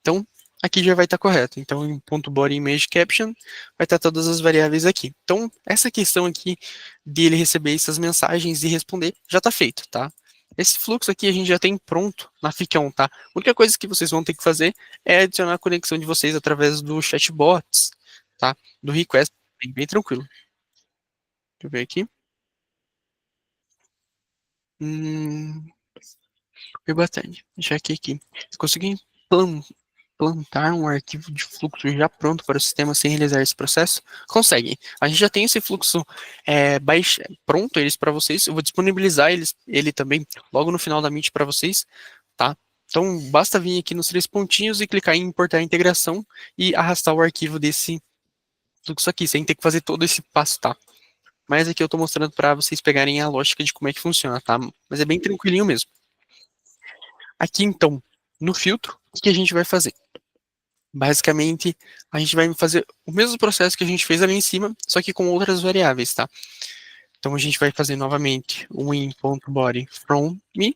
Speaker 2: Então, aqui já vai estar correto. Então, em .body image caption, vai estar todas as variáveis aqui. Então, essa questão aqui de ele receber essas mensagens e responder já está feito, tá? Esse fluxo aqui a gente já tem pronto na Fic-on, tá? A única coisa que vocês vão ter que fazer é adicionar a conexão de vocês através do chatbots, tá? Do request, bem tranquilo. Deixa eu ver aqui. Foi bastante. Deixa aqui. Se conseguir plantar um arquivo de fluxo já pronto para o sistema sem realizar esse processo, consegue. A gente já tem esse fluxo pronto, eles para vocês. Eu vou disponibilizar ele também logo no final da Meet para vocês, tá? Então, basta vir aqui nos 3 pontinhos e clicar em importar a integração e arrastar o arquivo desse fluxo aqui, sem ter que fazer todo esse passo, tá? Mas aqui eu estou mostrando para vocês pegarem a lógica de como é que funciona, tá? Mas é bem tranquilinho mesmo. Aqui, então, no filtro, o que a gente vai fazer? Basicamente, a gente vai fazer o mesmo processo que a gente fez ali em cima, só que com outras variáveis, tá? Então, a gente vai fazer novamente o in.body from me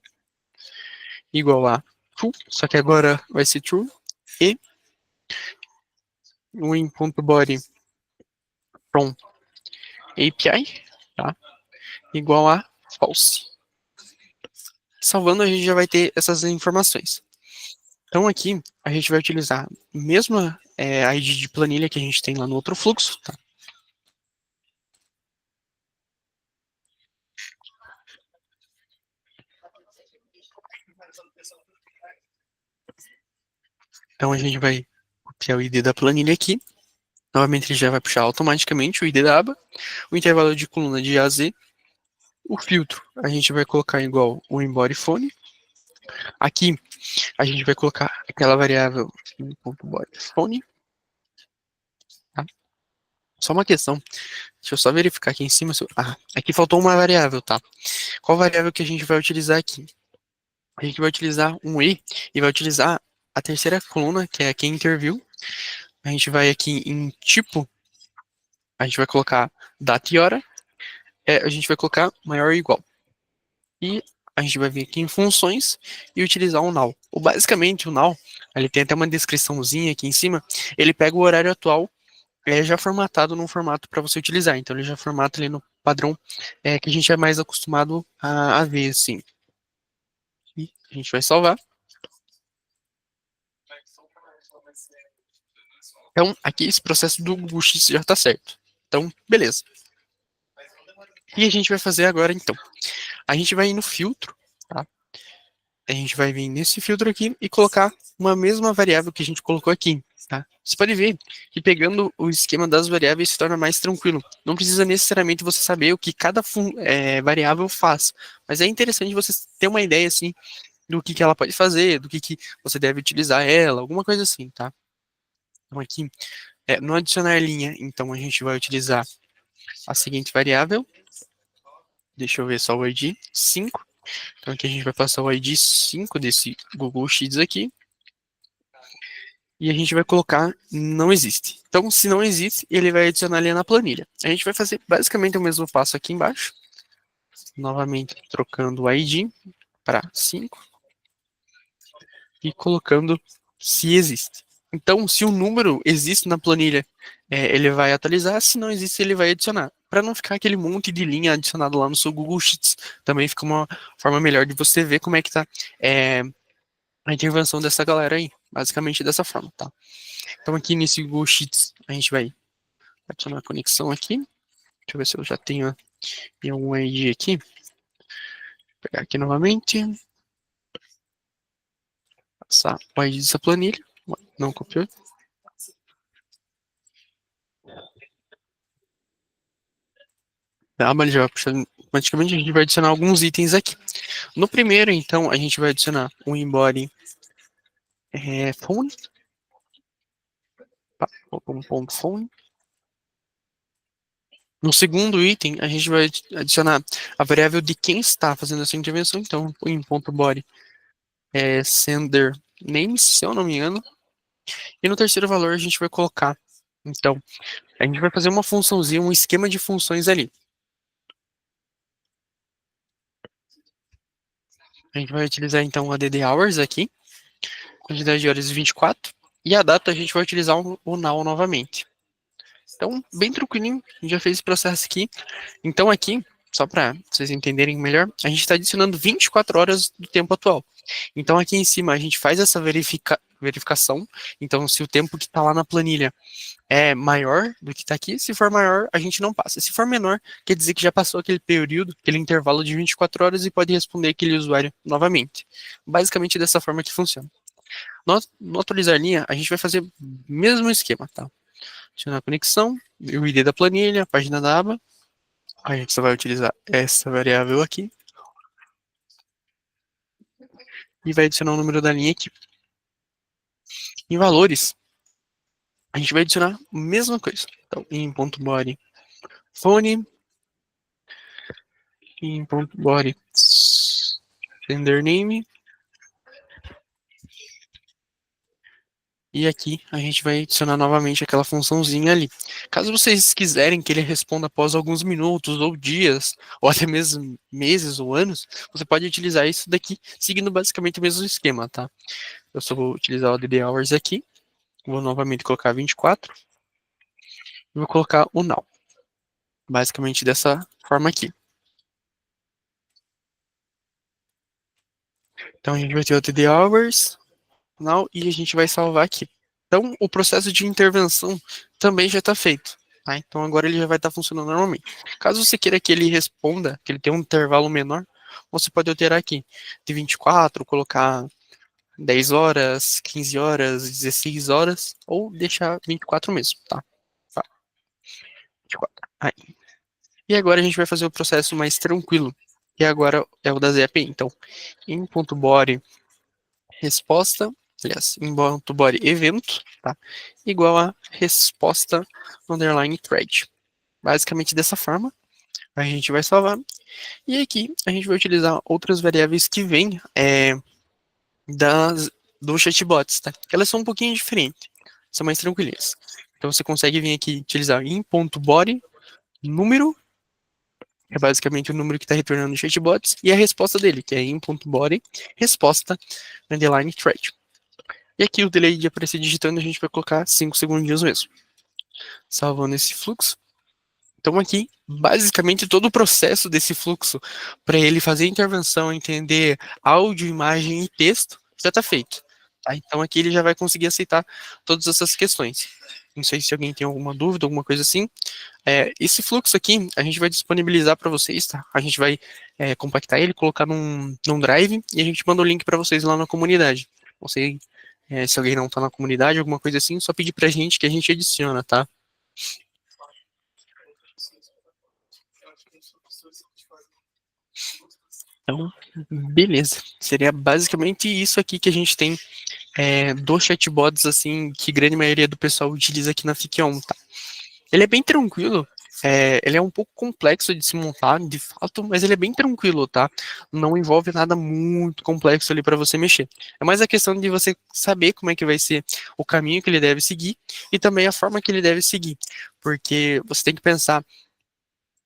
Speaker 2: igual a true, só que agora vai ser true, e o in.body from API, tá? Igual a false. Salvando, a gente já vai ter essas informações. Então, aqui, a gente vai utilizar a mesma ID de planilha que a gente tem lá no outro fluxo, tá? Então, a gente vai copiar o ID da planilha aqui. Novamente, ele já vai puxar automaticamente o ID da aba, o intervalo de coluna de A a Z, o filtro a gente vai colocar igual o embody phone. Aqui, a gente vai colocar aquela variável .body phone. Tá? Só uma questão. Deixa eu só verificar aqui em cima. Aqui faltou uma variável, tá? Qual variável que a gente vai utilizar aqui? A gente vai utilizar um E e vai utilizar a terceira coluna, que é aqui em interview. A gente vai aqui em tipo, a gente vai colocar data e hora. A gente vai colocar maior ou igual. E a gente vai vir aqui em funções e utilizar o null. Basicamente, o null, ele tem até uma descriçãozinha aqui em cima, ele pega o horário atual, já formatado num formato para você utilizar. Então, ele já formata ali no padrão que a gente é mais acostumado a ver, assim. E a gente vai salvar. Então, aqui esse processo do Google Sheets já está certo. Então, beleza. O que a gente vai fazer agora, então? A gente vai ir no filtro, tá? A gente vai vir nesse filtro aqui e colocar uma mesma variável que a gente colocou aqui, tá? Você pode ver que pegando o esquema das variáveis se torna mais tranquilo. Não precisa necessariamente você saber o que cada variável faz, mas é interessante você ter uma ideia, assim, do que ela pode fazer, do que você deve utilizar ela, alguma coisa assim, tá? Então aqui, no adicionar linha, então a gente vai utilizar a seguinte variável. Deixa eu ver só o ID 5. Então aqui a gente vai passar o ID 5 desse Google Sheets aqui. E a gente vai colocar não existe. Então, se não existe, ele vai adicionar ali na planilha. A gente vai fazer basicamente o mesmo passo aqui embaixo. Novamente trocando o ID para 5. E colocando se existe. Então, se o número existe na planilha, ele vai atualizar. Se não existe, ele vai adicionar. Para não ficar aquele monte de linha adicionado lá no seu Google Sheets. Também fica uma forma melhor de você ver como é que está a intervenção dessa galera aí, basicamente dessa forma, tá? Então aqui nesse Google Sheets a gente vai adicionar a conexão aqui. Deixa eu ver se eu já tenho em algum ID aqui. Vou pegar aqui novamente. Passar o ID dessa planilha. Não copiou. Tá, mas ele já vai puxar automaticamente. A gente vai adicionar alguns itens aqui. No primeiro, então, a gente vai adicionar o embody phone. Phone. No segundo item, a gente vai adicionar a variável de quem está fazendo essa intervenção. Então, em .body sender names, se eu não me engano. E no terceiro valor, a gente vai colocar. Então, a gente vai fazer uma funçãozinha, um esquema de funções ali. A gente vai utilizar, então, a DD Hours aqui. Quantidade de horas 24. E a data, a gente vai utilizar o now novamente. Então, bem tranquilinho, a gente já fez esse processo aqui. Então, aqui, só para vocês entenderem melhor, a gente está adicionando 24 horas do tempo atual. Então, aqui em cima, a gente faz essa verificação. Então, se o tempo que está lá na planilha é maior do que está aqui, se for maior, a gente não passa. Se for menor, quer dizer que já passou aquele período, aquele intervalo de 24 horas e pode responder aquele usuário novamente. Basicamente, dessa forma que funciona. No atualizar linha, a gente vai fazer o mesmo esquema, tá? Adicionar a conexão, o ID da planilha, a página da aba. A gente só vai utilizar essa variável aqui. E vai adicionar o número da linha aqui. Em valores, a gente vai adicionar a mesma coisa. Então, em .body phone, em .body sender name. E aqui a gente vai adicionar novamente aquela funçãozinha ali. Caso vocês quiserem que ele responda após alguns minutos, ou dias, ou até mesmo meses ou anos, você pode utilizar isso daqui, seguindo basicamente o mesmo esquema, tá? Eu só vou utilizar o DD Hours aqui, vou novamente colocar 24, e vou colocar o Now. Basicamente dessa forma aqui. Então a gente vai ter o DD Hours, Now, e a gente vai salvar aqui. Então, o processo de intervenção também já está feito. Tá? Então, agora ele já vai estar funcionando normalmente. Caso você queira que ele responda, que ele tenha um intervalo menor, você pode alterar aqui de 24, colocar 10 horas, 15 horas, 16 horas, ou deixar 24 mesmo, tá? 24. Aí. E agora a gente vai fazer o processo mais tranquilo, que agora é o da ZAPI. Então, em .body resposta, aliás, em .body evento, tá? Igual a resposta underline thread. Basicamente dessa forma, a gente vai salvar. E aqui a gente vai utilizar outras variáveis que vêm do chatbots, tá? Elas são um pouquinho diferentes, são mais tranquilinhas. Então você consegue vir aqui utilizar em .body número, é basicamente o número que está retornando no chatbots, e a resposta dele, que é em .body resposta underline thread. E aqui o delay de aparecer digitando a gente vai colocar 5 segundinhos mesmo. Salvando esse fluxo. Então aqui, basicamente todo o processo desse fluxo para ele fazer a intervenção, entender áudio, imagem e texto, já está feito. Tá? Então aqui ele já vai conseguir aceitar todas essas questões. Não sei se alguém tem alguma dúvida, alguma coisa assim. Esse fluxo aqui, a gente vai disponibilizar para vocês, tá? A gente vai compactar ele, colocar num drive e a gente manda o link para vocês lá na comunidade. Não sei se alguém não está na comunidade, alguma coisa assim, só pedir para a gente que a gente adiciona, tá? Então, beleza. Seria basicamente isso aqui que a gente tem dos chatbots, assim, que grande maioria do pessoal utiliza aqui na Fic-On, tá? Ele é bem tranquilo, ele é um pouco complexo de se montar, de fato, mas ele é bem tranquilo, tá? Não envolve nada muito complexo ali para você mexer. É mais a questão de você saber como é que vai ser o caminho que ele deve seguir e também a forma que ele deve seguir, porque você tem que pensar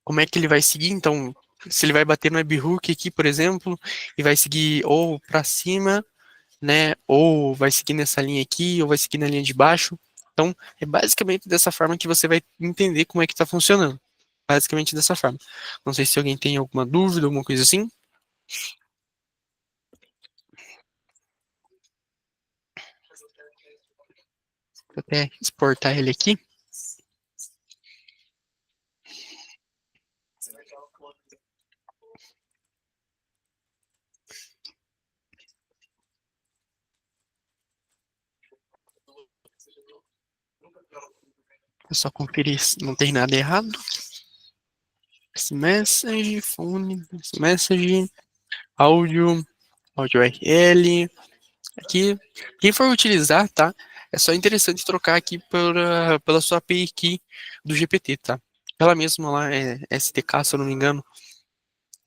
Speaker 2: como é que ele vai seguir, então, se ele vai bater no webhook aqui, por exemplo, e vai seguir ou para cima, né, ou vai seguir nessa linha aqui, ou vai seguir na linha de baixo. Então, é basicamente dessa forma que você vai entender como é que está funcionando. Basicamente dessa forma. Não sei se alguém tem alguma dúvida, alguma coisa assim. Vou até exportar ele aqui. É só conferir se não tem nada errado. Esse message, phone, esse message, áudio URL. Aqui, quem for utilizar, tá? É só interessante trocar aqui pela sua API key do GPT, tá? Ela mesma lá é SDK, se eu não me engano.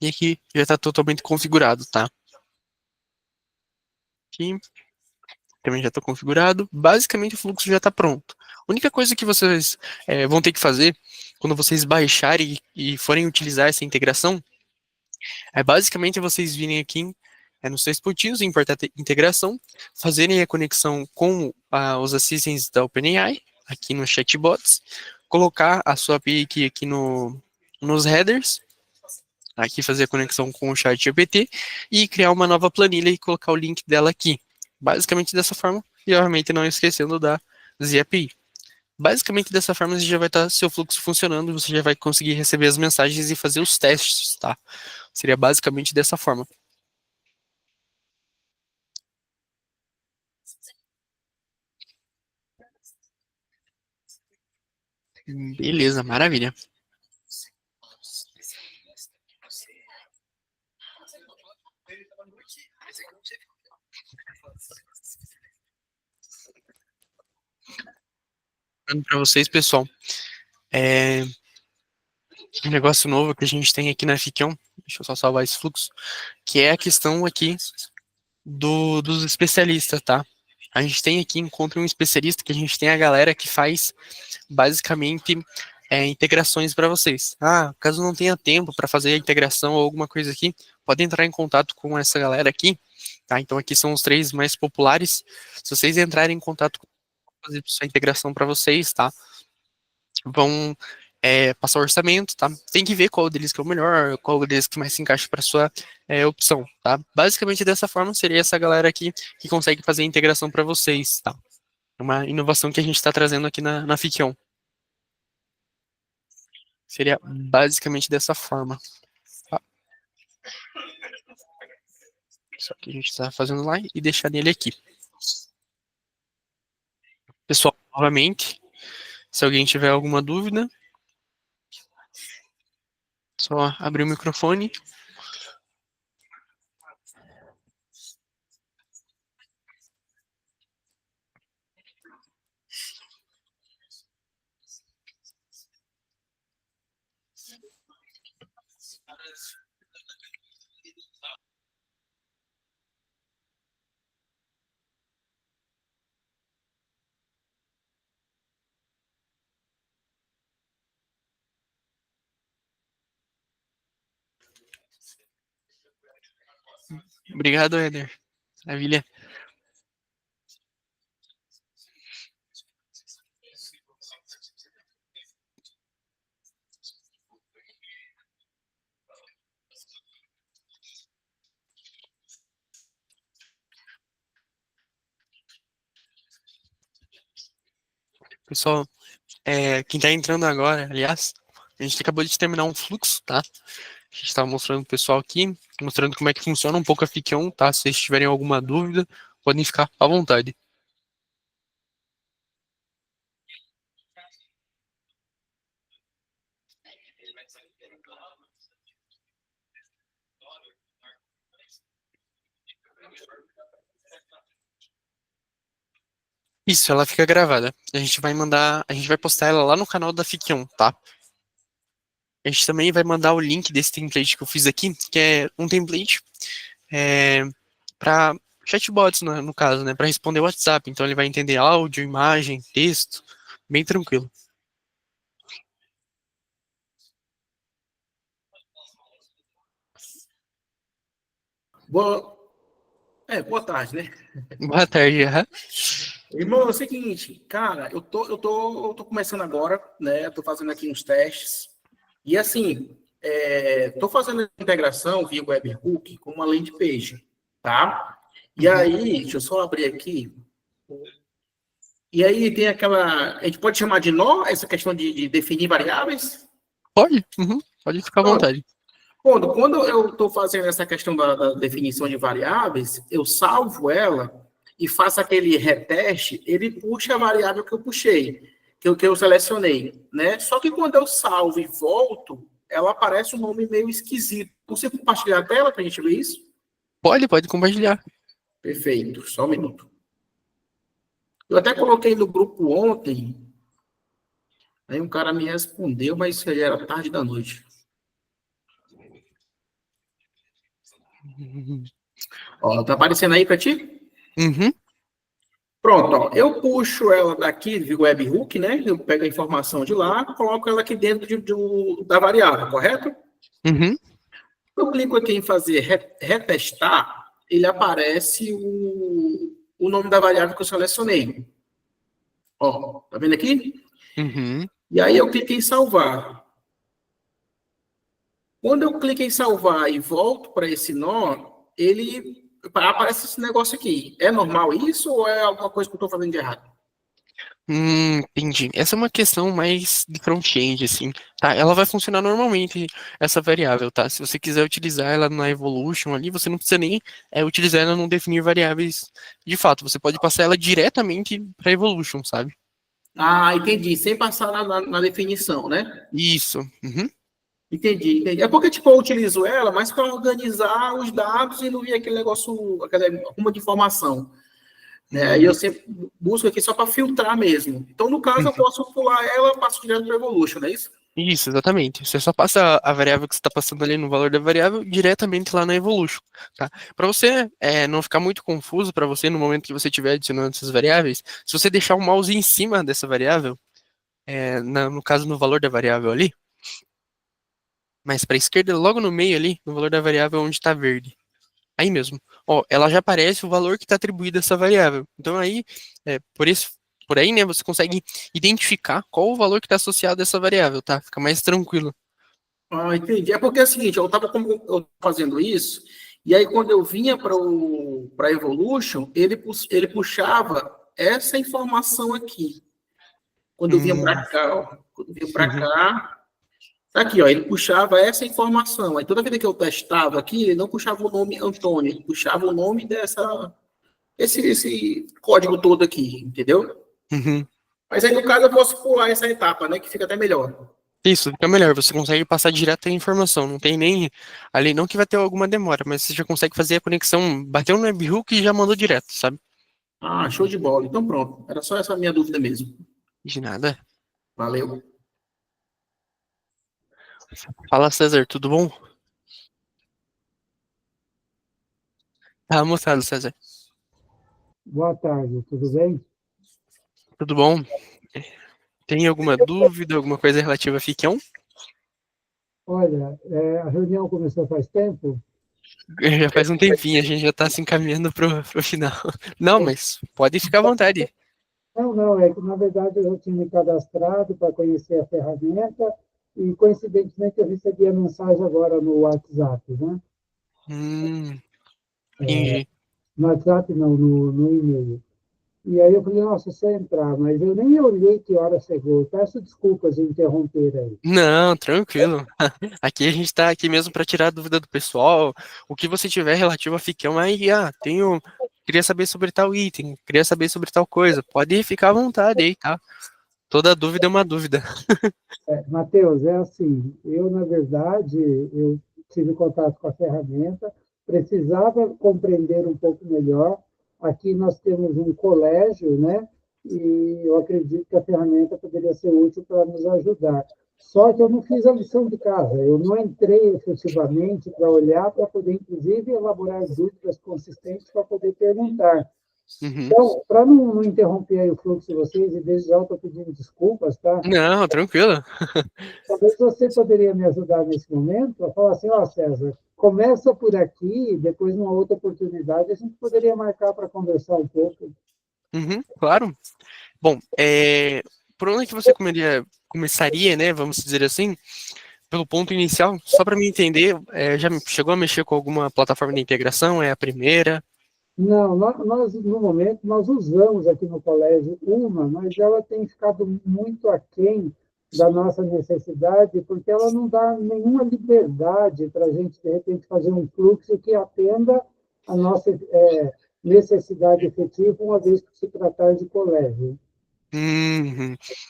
Speaker 2: E aqui já está totalmente configurado, tá? Aqui também já está configurado. Basicamente o fluxo já está pronto. A única coisa que vocês vão ter que fazer quando vocês baixarem e forem utilizar essa integração é basicamente vocês virem aqui nos 3 pontinhos, importar integração, fazerem a conexão com os assistants da OpenAI, aqui no chatbots, colocar a sua API aqui nos headers, aqui fazer a conexão com o chat GPT e criar uma nova planilha e colocar o link dela aqui. Basicamente dessa forma, e obviamente não esquecendo da ZAPI. Basicamente dessa forma você já vai estar seu fluxo funcionando, você já vai conseguir receber as mensagens e fazer os testes, tá? Seria basicamente dessa forma. Beleza, maravilha. Para vocês, pessoal, um negócio novo que a gente tem aqui na Fikion, deixa eu só salvar esse fluxo, que é a questão aqui dos especialistas, tá? A gente tem aqui, encontra um especialista, que a gente tem a galera que faz, basicamente, integrações para vocês. Caso não tenha tempo para fazer a integração ou alguma coisa aqui, pode entrar em contato com essa galera aqui, tá? Então aqui são os 3 mais populares. Se vocês entrarem em contato com fazer sua integração para vocês, tá? Vão passar o orçamento, tá? Tem que ver qual deles que é o melhor, qual deles que mais se encaixa para sua opção, tá? Basicamente dessa forma seria essa galera aqui que consegue fazer a integração para vocês, tá? Uma inovação que a gente está trazendo aqui na Fikion. Seria basicamente dessa forma, tá? Só que a gente está fazendo lá e deixar nele aqui. Pessoal, novamente, se alguém tiver alguma dúvida, só abrir o microfone. Obrigado, Eder. Maravilha. Pessoal, quem está entrando agora, aliás, a gente acabou de terminar um fluxo, tá? A gente estava mostrando pro pessoal aqui, mostrando como é que funciona um pouco a Fikion, tá? Se vocês tiverem alguma dúvida, podem ficar à vontade. Isso, ela fica gravada. A gente vai postar ela lá no canal da Fikion, tá? A gente também vai mandar o link desse template que eu fiz aqui, que é um template para chatbots, no caso, né? Para responder o WhatsApp. Então ele vai entender áudio, imagem, texto, bem tranquilo.
Speaker 9: Boa tarde, né?
Speaker 2: Boa tarde,
Speaker 9: Irmão, é o seguinte, cara, eu tô começando agora, né? Eu tô fazendo aqui uns testes. E assim, tô fazendo a integração via webhook com uma landing page, tá? E aí, deixa eu só abrir aqui. E aí tem aquela... A gente pode chamar de nó essa questão de definir variáveis?
Speaker 2: Pode? Pode ficar à
Speaker 9: Pronto.
Speaker 2: vontade.
Speaker 9: Quando eu estou fazendo essa questão da definição de variáveis, eu salvo ela e faço aquele reteste, ele puxa a variável que eu puxei, que eu selecionei, né? Só que quando eu salvo e volto, ela aparece um nome meio esquisito. Você compartilhar a tela para a gente ver isso?
Speaker 2: Pode compartilhar.
Speaker 9: Perfeito, só um minuto. Eu até coloquei no grupo ontem, aí um cara me respondeu, mas isso aí era tarde da noite. Ó, tá aparecendo aí para ti?
Speaker 2: Uhum.
Speaker 9: Pronto, ó, eu puxo ela daqui de webhook, né? Eu pego a informação de lá, coloco ela aqui dentro da variável, correto?
Speaker 2: Uhum.
Speaker 9: Eu clico aqui em fazer retestar, ele aparece o nome da variável que eu selecionei. Ó, tá vendo aqui?
Speaker 2: Uhum.
Speaker 9: E aí eu clico em salvar. Quando eu clico em salvar e volto para esse nó, ele aparece esse negócio aqui. É normal isso ou é alguma coisa que eu estou fazendo de errado?
Speaker 2: Entendi. Essa é uma questão mais de front-end, assim, tá? Ela vai funcionar normalmente, essa variável, tá? Se você quiser utilizar ela na Evolution ali, você não precisa nem utilizar ela no definir variáveis de fato. Você pode passar ela diretamente para Evolution, sabe?
Speaker 9: Ah, entendi. Sem passar na definição, né?
Speaker 2: Isso. Uhum.
Speaker 9: Entendi. É porque, tipo, eu utilizo ela, mas para organizar os dados e não vir aquele negócio, aquela arruma de informação. Né? E eu sempre busco aqui só para filtrar mesmo. Então, no caso, eu posso pular ela, passo direto para Evolution, não é isso?
Speaker 2: Isso, exatamente. Você só passa a variável que você está passando ali no valor da variável diretamente lá na Evolution, tá? Para você não ficar muito confuso para você no momento que você estiver adicionando essas variáveis, se você deixar o mouse em cima dessa variável, no caso no valor da variável ali, mas para a esquerda, logo no meio ali, no valor da variável onde está verde. Aí mesmo. Ó, ela já aparece o valor que está atribuído a essa variável. Então aí, por aí, né, você consegue identificar qual o valor que está associado a essa variável, tá? Fica mais tranquilo.
Speaker 9: Ah, entendi. É porque é o seguinte, eu estava fazendo isso, e aí quando eu vinha para Evolution, ele puxava essa informação aqui. Quando eu vinha para cá, ó, quando eu vinha para cá, tá aqui, ó, ele puxava essa informação. Aí toda vez que eu testava aqui, ele não puxava o nome Antônio, ele puxava o nome esse código todo aqui, entendeu?
Speaker 2: Uhum.
Speaker 9: Mas aí, no caso, eu posso pular essa etapa, né? Que fica até melhor.
Speaker 2: Isso, fica melhor. Você consegue passar direto a informação. Não tem nem ali, não que vai ter alguma demora, mas você já consegue fazer a conexão, bateu no webhook e já mandou direto, sabe?
Speaker 9: Ah, show de bola. Então pronto. Era só essa minha dúvida mesmo.
Speaker 2: De nada.
Speaker 9: Valeu.
Speaker 2: Fala, César, tudo bom? Tá almoçado, César.
Speaker 10: Boa tarde, tudo bem?
Speaker 2: Tudo bom? Tem alguma dúvida, alguma coisa relativa a Ficção?
Speaker 10: Olha, a reunião começou faz tempo?
Speaker 2: Já faz um tempinho, a gente já tá se encaminhando pro final. Não, mas pode ficar à vontade.
Speaker 10: Não, é que na verdade eu tinha me cadastrado para conhecer a ferramenta e coincidentemente eu recebi a mensagem agora no WhatsApp, né?
Speaker 2: Entendi.
Speaker 10: No WhatsApp não, no e-mail. E aí eu falei, nossa, se eu entrar, mas eu nem olhei que hora chegou. Peço desculpas de interromper aí.
Speaker 2: Não, tranquilo. Aqui a gente tá aqui mesmo para tirar a dúvida do pessoal. O que você tiver relativo a Ficção, aí, queria saber sobre tal item, queria saber sobre tal coisa. Pode ficar à vontade aí, tá? Toda dúvida é uma dúvida.
Speaker 10: Matheus, é assim, eu, na verdade, eu tive contato com a ferramenta, precisava compreender um pouco melhor. Aqui nós temos um colégio, né? E eu acredito que a ferramenta poderia ser útil para nos ajudar. Só que eu não fiz a lição de casa, eu não entrei efetivamente para olhar, para poder, inclusive, elaborar dúvidas consistentes para poder perguntar. Então, para não interromper aí o fluxo de vocês, e desde já eu estou pedindo desculpas, tá?
Speaker 2: Não, tranquilo.
Speaker 10: Talvez você poderia me ajudar nesse momento a falar assim, César, começa por aqui, depois, numa outra oportunidade, a gente poderia marcar para conversar um pouco.
Speaker 2: Claro. Bom, por onde que você começaria, né, vamos dizer assim, pelo ponto inicial, só para me entender, já chegou a mexer com alguma plataforma de integração? É a primeira?
Speaker 10: Não, nós, no momento, nós usamos aqui no colégio uma, mas ela tem ficado muito aquém da nossa necessidade, porque ela não dá nenhuma liberdade para a gente, de repente, fazer um fluxo que atenda a nossa necessidade efetiva, uma vez que se tratar de colégio.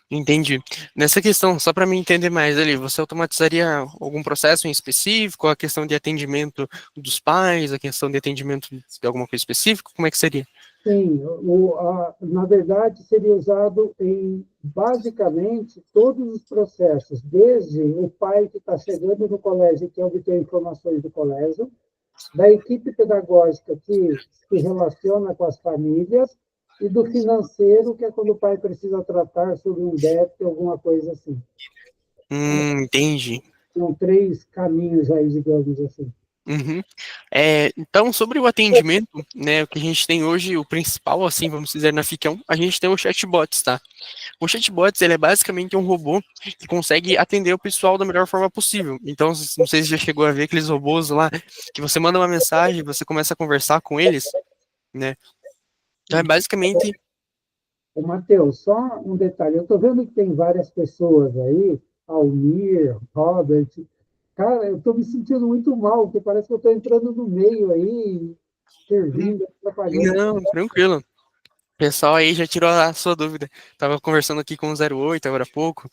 Speaker 2: Entendi. Nessa questão, só para me entender mais ali, você automatizaria algum processo em específico, a questão de atendimento dos pais, a questão de atendimento de alguma coisa específica, como é que seria?
Speaker 10: Sim, na verdade, seria usado em basicamente todos os processos, desde o pai que está chegando no colégio e quer obter informações do colégio, da equipe pedagógica que se relaciona com as famílias, e do financeiro, que é quando o pai precisa tratar sobre um débito, alguma coisa assim.
Speaker 2: Entendi.
Speaker 10: São 3 caminhos aí, digamos assim.
Speaker 2: Uhum. Então, sobre o atendimento, né, o que a gente tem hoje, o principal, assim, vamos dizer, na Ficão, a gente tem o chatbots, tá? O chatbots, ele é basicamente um robô que consegue atender o pessoal da melhor forma possível. Então, não sei se já chegou a ver aqueles robôs lá, que você manda uma mensagem, você começa a conversar com eles, né? Então, é basicamente...
Speaker 10: Ô, Matheus, só um detalhe. Eu estou vendo que tem várias pessoas aí, Almir, Robert. Cara, eu estou me sentindo muito mal, porque parece que eu estou entrando no meio aí, servindo, atrapalhando.
Speaker 2: Não, tranquilo. O pessoal aí já tirou a sua dúvida. Tava conversando aqui com o 08 agora há pouco,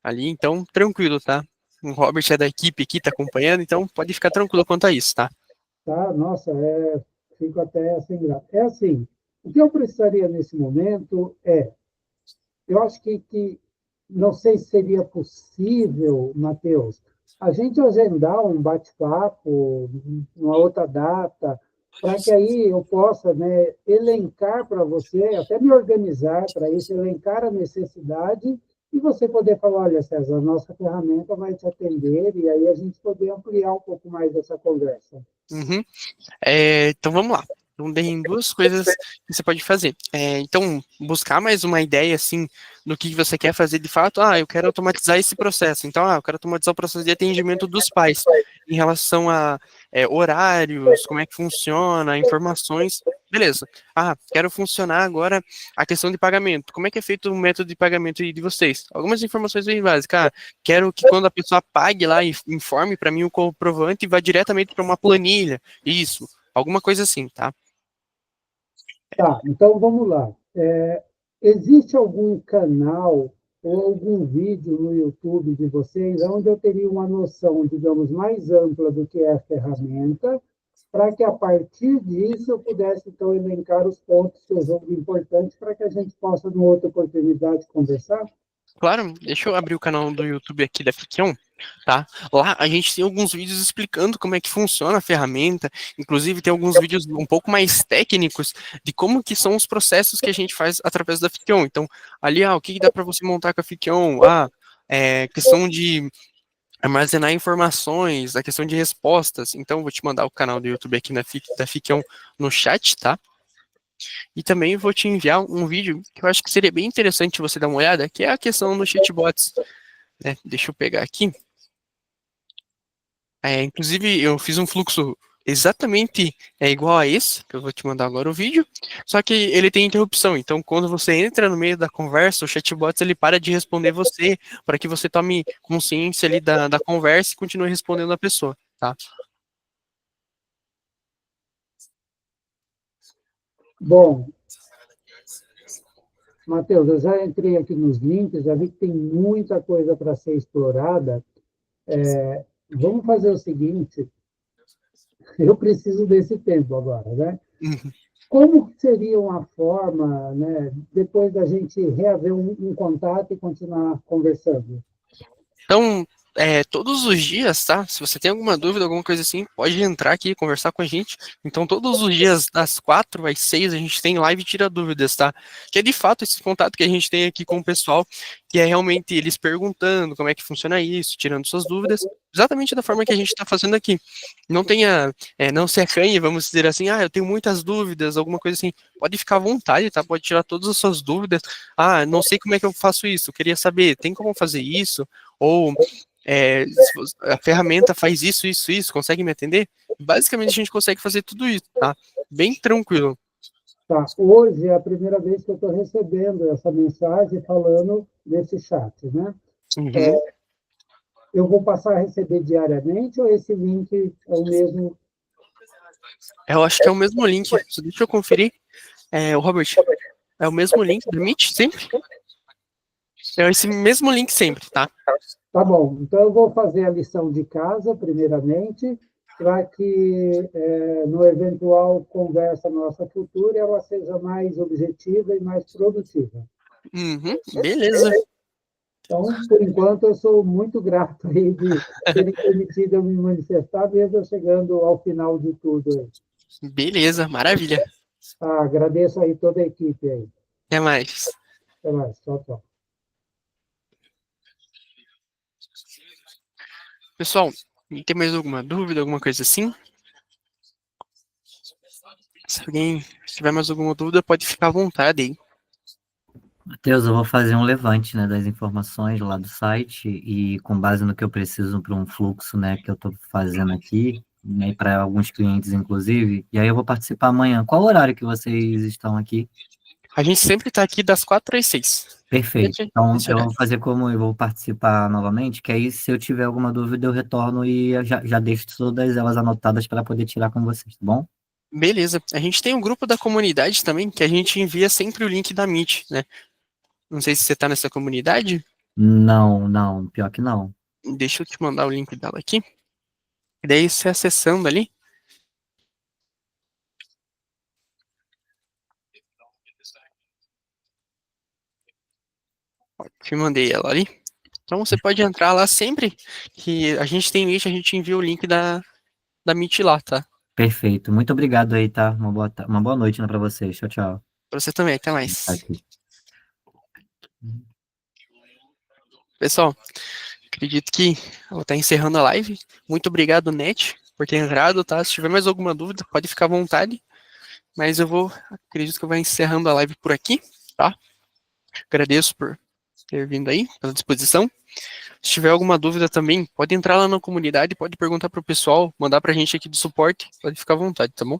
Speaker 2: ali, então tranquilo, tá? O Robert é da equipe aqui, tá acompanhando, então pode ficar tranquilo quanto a isso, tá?
Speaker 10: Tá? Nossa, fico até sem graça. É assim, o que eu precisaria nesse momento eu acho que não sei se seria possível, Matheus, a gente agendar um bate-papo, uma outra data, para que aí eu possa, né, elencar para você, até me organizar para isso, elencar a necessidade e você poder falar, olha, César, a nossa ferramenta vai te atender, e aí a gente poder ampliar um pouco mais essa conversa.
Speaker 2: Uhum. Então vamos lá. Então tem duas coisas que você pode fazer. Então, buscar mais uma ideia, assim, do que você quer fazer de fato. Eu quero automatizar esse processo. Então, eu quero automatizar o processo de atendimento dos pais, em relação a horários, como é que funciona, informações. Beleza. Quero funcionar agora a questão de pagamento. Como é que é feito o método de pagamento de vocês? Algumas informações bem básicas. Quero que quando a pessoa pague lá, informe para mim o comprovante e vá diretamente para uma planilha. Isso. Alguma coisa assim, tá?
Speaker 10: Tá, então vamos lá. Existe algum canal ou algum vídeo no YouTube de vocês onde eu teria uma noção, digamos, mais ampla do que é a ferramenta, para que a partir disso eu pudesse, então, elencar os pontos que eu julgo importantes para que a gente possa, numa outra oportunidade, conversar?
Speaker 2: Claro, deixa eu abrir o canal do YouTube aqui da Ficção, tá? Lá a gente tem alguns vídeos explicando como é que funciona a ferramenta, inclusive tem alguns vídeos um pouco mais técnicos de como que são os processos que a gente faz através da Ficção. Então, ali, o que dá para você montar com a Ficção? Questão de armazenar informações, a questão de respostas. Então, vou te mandar o canal do YouTube aqui da Ficção no chat, tá? E também vou te enviar um vídeo que eu acho que seria bem interessante você dar uma olhada, que é a questão dos chatbots, né? Deixa eu pegar aqui. Inclusive, eu fiz um fluxo exatamente igual a esse, que eu vou te mandar agora o vídeo, só que ele tem interrupção. Então, quando você entra no meio da conversa, o chatbot ele para de responder você, para que você tome consciência ali da conversa e continue respondendo a pessoa, tá?
Speaker 10: Bom, Matheus, eu já entrei aqui nos links, já vi que tem muita coisa para ser explorada. Vamos fazer o seguinte, eu preciso desse tempo agora, né?
Speaker 2: Uhum.
Speaker 10: Como seria uma forma, né, depois da gente reaver um contato e continuar conversando?
Speaker 2: Então, todos os dias, tá? Se você tem alguma dúvida, alguma coisa assim, pode entrar aqui e conversar com a gente. Então, todos os dias, das 4 às 6, a gente tem live e tira dúvidas, tá? Que é de fato esse contato que a gente tem aqui com o pessoal que é realmente eles perguntando como é que funciona isso, tirando suas dúvidas, exatamente da forma que a gente está fazendo aqui. Não tenha, não se acanhe, vamos dizer assim, eu tenho muitas dúvidas, alguma coisa assim. Pode ficar à vontade, tá? Pode tirar todas as suas dúvidas. Não sei como é que eu faço isso, queria saber, tem como fazer isso? Ou a ferramenta faz isso, isso, isso, consegue me atender? Basicamente a gente consegue fazer tudo isso, tá? Bem tranquilo.
Speaker 10: Tá. Hoje é a primeira vez que eu estou recebendo essa mensagem falando desse chat, né?
Speaker 2: Uhum.
Speaker 10: Eu vou passar a receber diariamente ou esse link é o mesmo?
Speaker 2: Eu acho que é o mesmo link. Deixa eu conferir. O Robert, é o mesmo link do Meet sempre? É esse mesmo link sempre, tá?
Speaker 10: Tá bom. Então, eu vou fazer a lição de casa, primeiramente, para que, no eventual conversa nossa futura, ela seja mais objetiva e mais produtiva.
Speaker 2: Uhum. Beleza.
Speaker 10: Então, por enquanto, eu sou muito grato aí de terem permitido eu me manifestar, mesmo eu chegando ao final de tudo.
Speaker 2: Beleza, maravilha.
Speaker 10: Agradeço aí toda a equipe aí.
Speaker 2: Até mais.
Speaker 10: Até mais. Tchau, tchau.
Speaker 2: Pessoal, tem mais alguma dúvida, alguma coisa assim? Se alguém tiver mais alguma dúvida, pode ficar à vontade aí.
Speaker 11: Matheus, eu vou fazer um levante, né, das informações lá do site e com base no que eu preciso para um fluxo, né, que eu estou fazendo aqui, né, para alguns clientes, inclusive, e aí eu vou participar amanhã. Qual horário que vocês estão aqui?
Speaker 2: A gente sempre está aqui das 4 às 6.
Speaker 11: Perfeito. Então, eu vou fazer como eu vou participar novamente, que aí, se eu tiver alguma dúvida, eu retorno e eu já deixo todas elas anotadas para poder tirar com vocês, tá bom?
Speaker 2: Beleza. A gente tem um grupo da comunidade também, que a gente envia sempre o link da Meet, né? Não sei se você está nessa comunidade.
Speaker 11: Não, pior que não.
Speaker 2: Deixa eu te mandar o link dela aqui. E daí, você acessando ali, te mandei ela ali. Então, você pode entrar lá sempre que a gente tem Meet, a gente envia o link da Meet lá, tá?
Speaker 11: Perfeito. Muito obrigado aí, tá? Uma boa noite, né, para vocês. Tchau, tchau.
Speaker 2: Pra você também, até mais.
Speaker 11: Aqui.
Speaker 2: Pessoal, acredito que eu vou estar encerrando a live. Muito obrigado, Net, por ter entrado, tá? Se tiver mais alguma dúvida, pode ficar à vontade. Mas acredito que eu vou encerrando a live por aqui, tá? Agradeço por ter vindo aí, pela disposição. Se tiver alguma dúvida também, pode entrar lá na comunidade, pode perguntar pro pessoal, mandar pra gente aqui do suporte, pode ficar à vontade, tá bom?